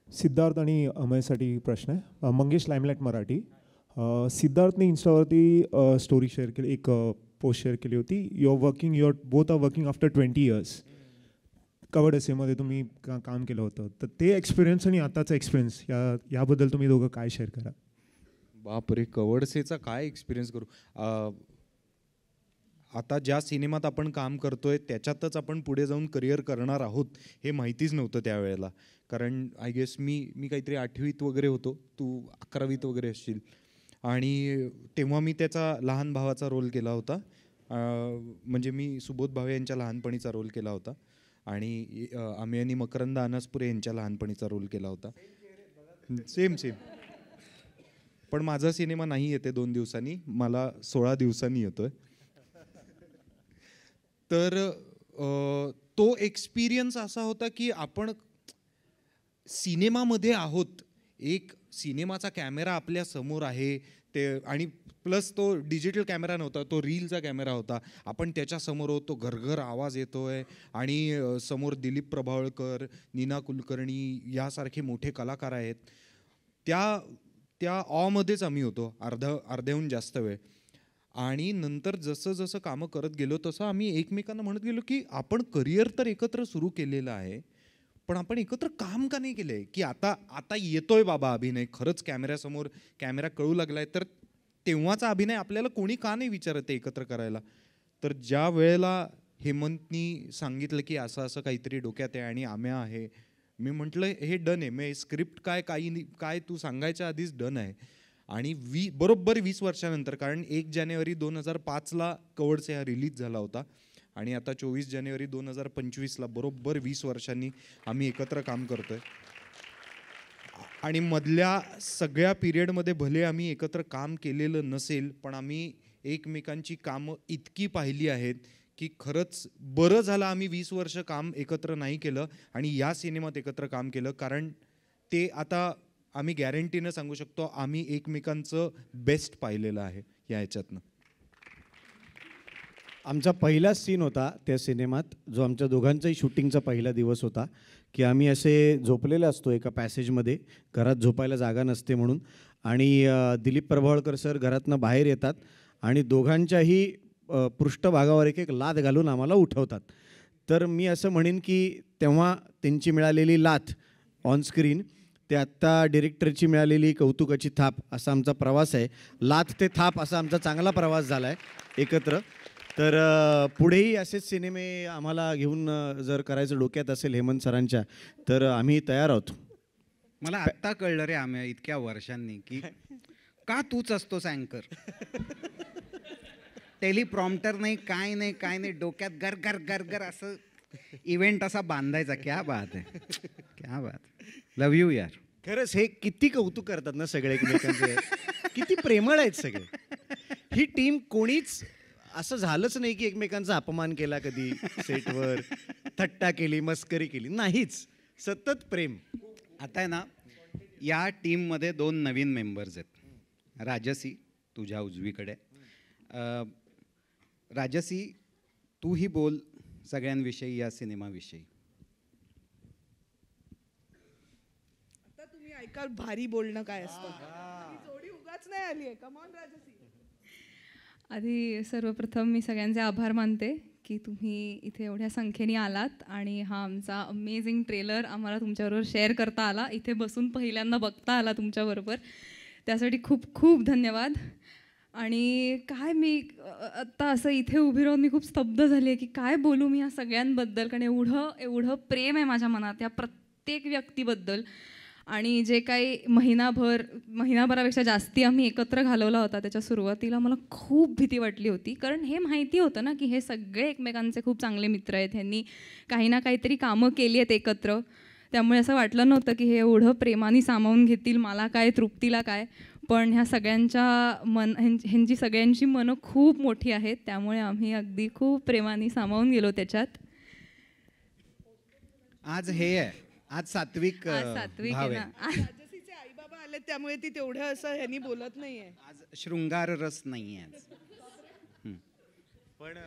सिद्धार्थ आणि अमयसाठी प्रश्न आहे. मंगेश, लाईमलाईट मराठी. सिद्धार्थने इन्स्टावरती स्टोरी शेअर केली, एक पोस्ट शेअर केली होती. Your both are working after 20 years. कवर्ड एसेमध्ये तुम्ही काम केलं होतं, तर ते एक्सपिरियन्स आणि आताचा एक्सपिरियन्स याबद्दल तुम्ही दोघं काय शेअर करा? बापरे, कवर्डसेचा काय एक्सपिरियन्स करू. आता ज्या सिनेमात आपण काम करतोय त्याच्यातच आपण पुढे जाऊन करिअर करणार आहोत हे माहितीच नव्हतं त्यावेळेला. कारण आय गेस मी काहीतरी 8वीत वगैरे होतो, तू 11वीत वगैरे असशील. आणि तेव्हा मी त्याचा लहान भावाचा रोल केला होता. म्हणजे मी सुबोध भावे यांच्या लहानपणीचा रोल केला होता आणि आम्ही आणि मकरंद अनासपुरे यांच्या लहानपणीचा रोल केला होता. सेम. पण माझा सिनेमा नाही येते 2 दिवसांनी, मला 16 दिवसांनी येतोय. तर तो एक्सपिरियन्स असा होता की आपण सिनेमामध्ये आहोत, एक सिनेमाचा कॅमेरा आपल्या समोर आहे ते, आणि प्लस तो डिजिटल कॅमेरा नव्हता, तो रीलचा कॅमेरा होता. आपण त्याच्यासमोर आहोत, तो घरघर आवाज येतोय आणि समोर दिलीप प्रभावळकर, नीना कुलकर्णी यासारखे मोठे कलाकार आहेत. त्या ऑमध्येच आम्ही होतो अर्ध्याहून जास्त वेळ. आणि नंतर जसं जसं कामं करत गेलो तसं आम्ही एकमेकांना म्हणत गेलो की आपण करिअर तर एकत्र सुरू केलेलं आहे, पण आपण एकत्र काम का नाही केलंय? की आता येतोय बाबा अभिनय, खरंच कॅमेऱ्यासमोर कॅमेरा कळू लागलाय, तर तेव्हाचा अभिनय आपल्याला कोणी का नाही विचारत एकत्र करायला? तर ज्या वेळेला हेमंतनी सांगितलं की असं असं काहीतरी डोक्यात आहे आणि आम्या आहे, मी म्हटलं हे डन आहे. मी स्क्रिप्ट काय तू सांगायच्या आधीच डन आहे. आणि बरोबर 20 वर्षानंतर, कारण 1 जानेवारी 2005ला कवर्डसे हा रिलीज झाला होता आणि आता 24 जानेवारी 2025ला बरोबर 20 वर्षांनी आम्ही एकत्र काम करतोय. आणि मधल्या सगळ्या पिरियडमध्ये भले आम्ही एकत्र काम केलेलं नसेल, पण आम्ही एकमेकांची कामं इतकी पाहिली आहेत की खरंच बरं झालं आम्ही 20 वर्ष काम एकत्र नाही केलं आणि या सिनेमात एकत्र काम केलं. कारण ते आता आम्ही गॅरंटीनं सांगू शकतो आम्ही एकमेकांचं बेस्ट पाहिलेलं आहे या ह्याच्यातनं. आमचा पहिला सीन होता त्या सिनेमात, जो आमच्या दोघांचाही शूटिंगचा पहिला दिवस होता, की आम्ही असे झोपलेले असतो एका पॅसेजमध्ये, घरात झोपायला जागा नसते म्हणून. आणि दिलीप प्रभावळकर सर घरातनं बाहेर येतात आणि दोघांच्याही पृष्ठभागावर एक लाथ घालून आम्हाला उठवतात. तर मी असं म्हणेन की तेव्हा त्यांची मिळालेली लाथ ऑनस्क्रीन, ते आत्ता डिरेक्टरची मिळालेली कौतुकाची थाप असा आमचा प्रवास आहे. लाथ ते थाप असा आमचा चांगला प्रवास झाला आहे एकत्र. तर पुढेही असेच सिनेमे आम्हाला घेऊन जर करायचं डोक्यात असेल हेमंत सरांच्या, तर आम्ही तयार आहोत. मला आत्ता कळलं रे आम्ही इतक्या वर्षांनी की का तूच असतोस अँकर. टेलिप्रॉम्प्टर नाही, काय नाही, डोक्यात गर गर गर गर असं इव्हेंट असा बांधायचा. क्या बात आहे, क्या बात. लव यू यार. खरंच हे किती कौतुक करतात ना सगळे एकमेकांचे, किती प्रेमळ आहेत सगळे. ही टीम कोणीच असं झालंच नाही की एकमेकांचा अपमान केला कधी सेटवर, थट्टा केली, मस्करी केली, नाहीच. सतत प्रेम. आता आहे ना, या टीममध्ये 2 नवीन मेंबर्स आहेत. राजसी तुझ्या उजवीकडे. राजसी, तूही बोल सगळ्यांविषयी, या सिनेमाविषयी. आता तुम्ही ऐकाल भारी बोलणं काय असतं. जोडी उगाच नाही आली आहे. कम ऑन राजसी. आधी सर्वप्रथम मी सगळ्यांचे आभार मानते की तुम्ही इथे एवढ्या संख्येने आलात आणि हा आमचा अमेझिंग ट्रेलर आम्हाला तुमच्याबरोबर शेअर करता आला, इथे बसून पहिल्यांदा बघता आला तुमच्याबरोबर. त्यासाठी खूप खूप धन्यवाद. आणि काय मी आत्ता असं इथे उभी राहून मी खूप स्तब्ध झाली आहे की काय बोलू मी ह्या सगळ्यांबद्दल, कारण एवढं एवढं प्रेम आहे माझ्या मनात या प्रत्येक व्यक्तीबद्दल. आणि जे काही महिनाभरापेक्षा जास्ती आम्ही एकत्र घालवला होता त्याच्या सुरुवातीला मला खूप भीती वाटली होती, कारण हे माहिती होतं ना की हे सगळे एकमेकांचे खूप चांगले मित्र आहेत, ह्यांनी काही ना काहीतरी कामं केली आहेत एकत्र. त्यामुळे असं वाटलं नव्हतं की हे एवढं प्रेमाने सामावून घेतील, मला काय तृप्तीला काय. पण ह्या सगळ्यांच्या ह्यांची सगळ्यांची मनं खूप मोठी आहेत, त्यामुळे आम्ही अगदी खूप प्रेमाने सामावून गेलो त्याच्यात. आज हे आहे, आज सात्विक भाव आहे. राजसीचे आई बाबा आले त्यामुळे ती तेवढं असं ह्यांनी बोलत नाहीये. आज शृंगार रस नाहीये आज. पण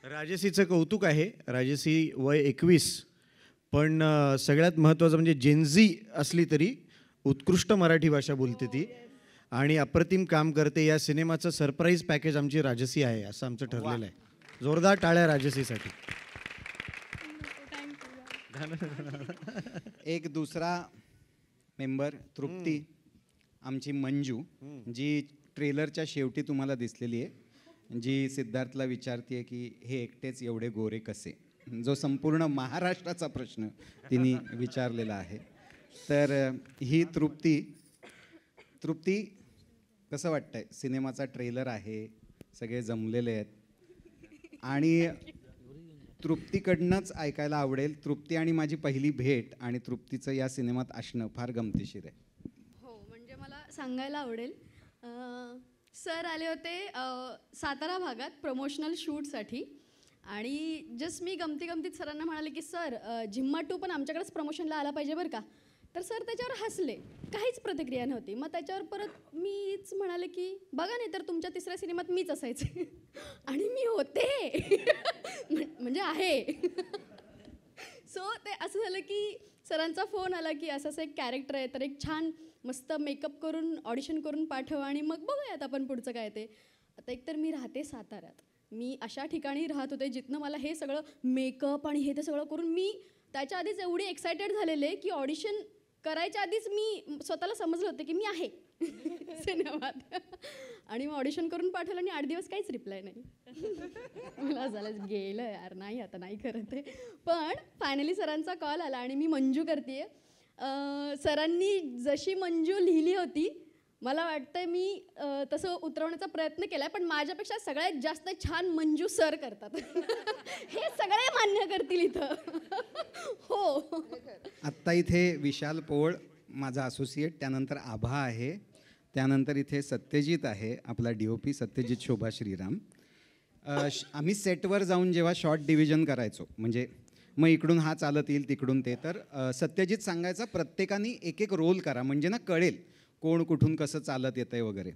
राजसीचं कौतुक आहे. राजसी वय 21, पण सगळ्यात महत्त्वाचं म्हणजे जेनझी असली तरी उत्कृष्ट मराठी भाषा बोलते ती आणि अप्रतिम काम करते. या सिनेमाचं सरप्राईज पॅकेज आमची राजसी आहे असं आमचं ठरलेलं आहे. जोरदार टाळ्या राजसीसाठी. एक दुसरा मेंबर तृप्ती, आमची मंजू, जी ट्रेलरच्या शेवटी तुम्हाला दिसलेली आहे, जी सिद्धार्थला विचारते की हे एकटेच एवढे गोरे कसे, जो संपूर्ण महाराष्ट्राचा प्रश्न तिने विचारलेला आहे. तर ही तृप्ती कसं वाटतंय? सिनेमाचा ट्रेलर आहे, सगळे जमलेले आहेत आणि तृप्तीकडनंच ऐकायला आवडेल. तृप्ती आणि माझी पहिली भेट आणि तृप्तीचं या सिनेमात असणं फार गमतीशीर आहे. हो, म्हणजे मला सांगायला आवडेल, सर आले होते सातारा भागात प्रमोशनल शूटसाठी आणि जस्ट मी गमतीत सरांना म्हणाले की सर झिम्मा 2 पण आमच्याकडेच प्रमोशनला आला पाहिजे बरं का. तर सर त्याच्यावर हसले, काहीच प्रतिक्रिया नव्हती. मग त्याच्यावर परत मीच म्हणाले की बघा नाही तर तुमच्या तिसऱ्या सिनेमात मीच असायचे आणि मी होते म्हणजे आहे. सो ते असं झालं की सरांचा फोन आला की असं एक कॅरेक्टर आहे, तर एक छान मस्त मेकअप करून ऑडिशन करून पाठवा आणि मग बघूयात आपण पुढचं काय ते. आता एकतर मी राहते साताऱ्यात, मी अशा ठिकाणी राहत होते जिथनं मला हे सगळं मेकअप आणि हे ते सगळं करून मी त्याच्या आधीच एवढी एक्सायटेड झालेले की ऑडिशन करायच्या आधीच मी स्वतःला समजलं होतं की मी आहे सिनेमात. आणि मग ऑडिशन करून पाठवलं आणि 8 दिवस काहीच रिप्लाय नाही. मला झालं गेलं यार, नाही आता नाही करत आहे. पण फायनली सरांचा कॉल आला आणि मी मंजू करते. सरांनी जशी मंजू लिहिली होती मला वाटतं मी तसं उतरवण्याचा प्रयत्न केला, पण माझ्यापेक्षा सगळ्यात जास्त छान मंजू सर करतात. हे सगळे मान्य करतील इथं. हो, आत्ता इथे विशाल पोळ माझा असोसिएट, त्यानंतर आभा आहे, त्यानंतर इथे सत्यजित आहे, आपला DOP सत्यजित शोभा श्रीराम. आम्ही सेटवर जाऊन जेव्हा शॉर्ट डिव्हिजन करायचो, म्हणजे मग इकडून हा चालत येईल तिकडून ते, तर सत्यजित सांगायचा प्रत्येकाने एक एक रोल करा म्हणजे ना कळेल कोण कुठून कसं चालत येतंय वगैरे.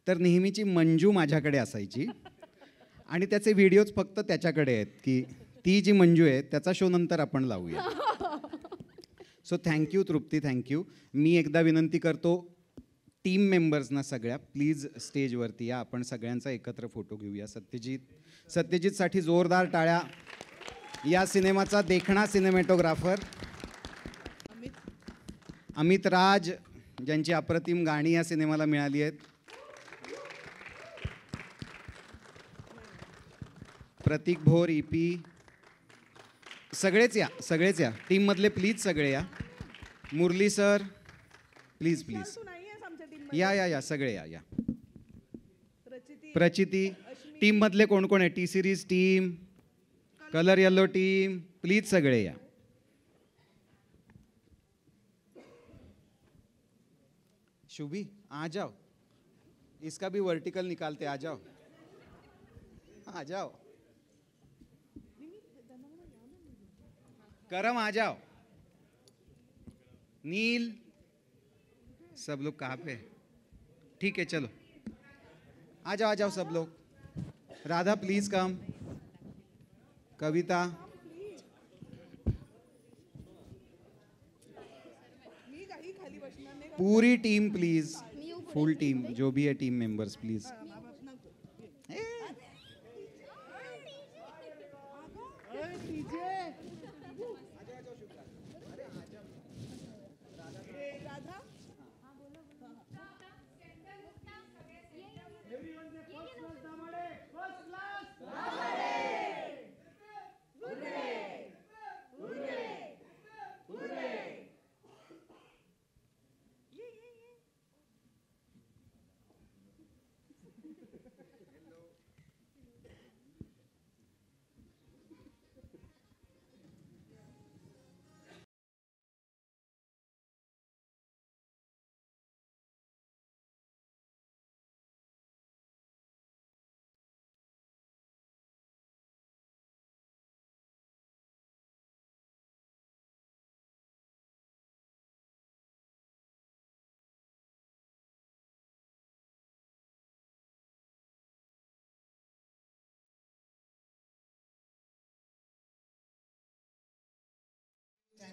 तर नेहमीची मंजू माझ्याकडे असायची आणि त्याचे व्हिडिओज फक्त त्याच्याकडे आहेत की ती जी मंजू आहे त्याचा शो नंतर आपण लावूया. सो थँक्यू तृप्ती, थँक्यू. मी एकदा विनंती करतो टीम मेंबर्सना सगळ्या, प्लीज स्टेजवरती या, आपण सगळ्यांचा एकत्र फोटो घेऊया. सत्यजितसाठी जोरदार टाळ्या. या सिनेमाचा देखणा सिनेमॅटोग्राफर अमित राज, ज्यांची अप्रतिम गाणी या सिनेमाला मिळाली आहेत. प्रतीक भोर, EP, सगळेच या टीममधले प्लीज सगळे या. मुरली सर प्लीज या सगळे या. प्रचिती, टीममधले कोण कोण आहे? T series team, colour yellow team, please सगळे या. शुभी आ जाओ, इसका भी वर्टिकल निकालते, आ जाओ. करम आ जाओ. नील, सब लोग कहाँ पे? ठीक है चलो आ जाओ सब लोग. Radha please come. Kavita, Puri team please, full team, जो भी है team members please.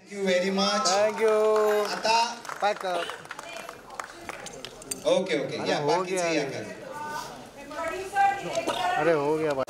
You very much. Thank you. आता पॅकअप. ओके ओके या हो बाकीचे गया या रे. खाली. अरे हो गया भाई.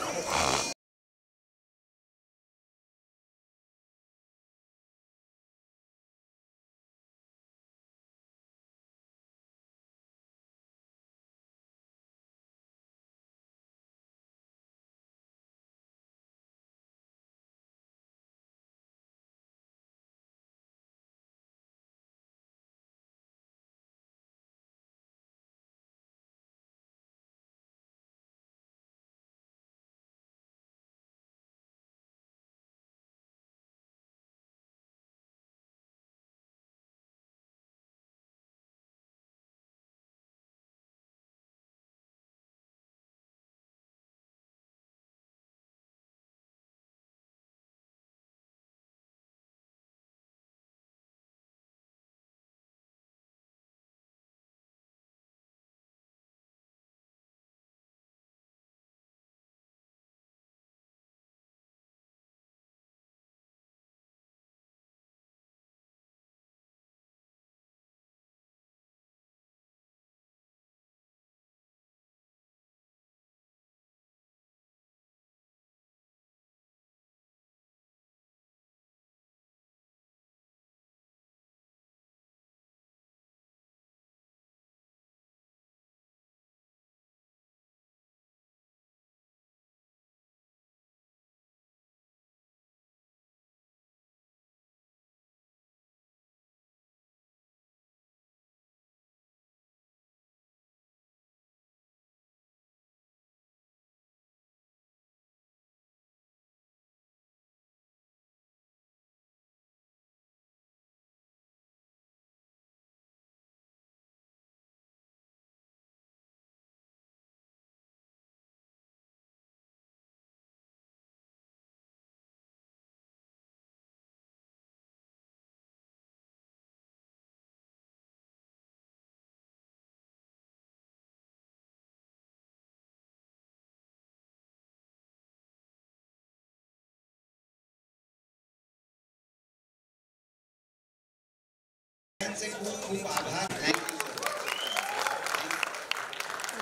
खूप खूप आभार. थँक्यू.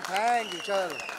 थँक्यू. चल.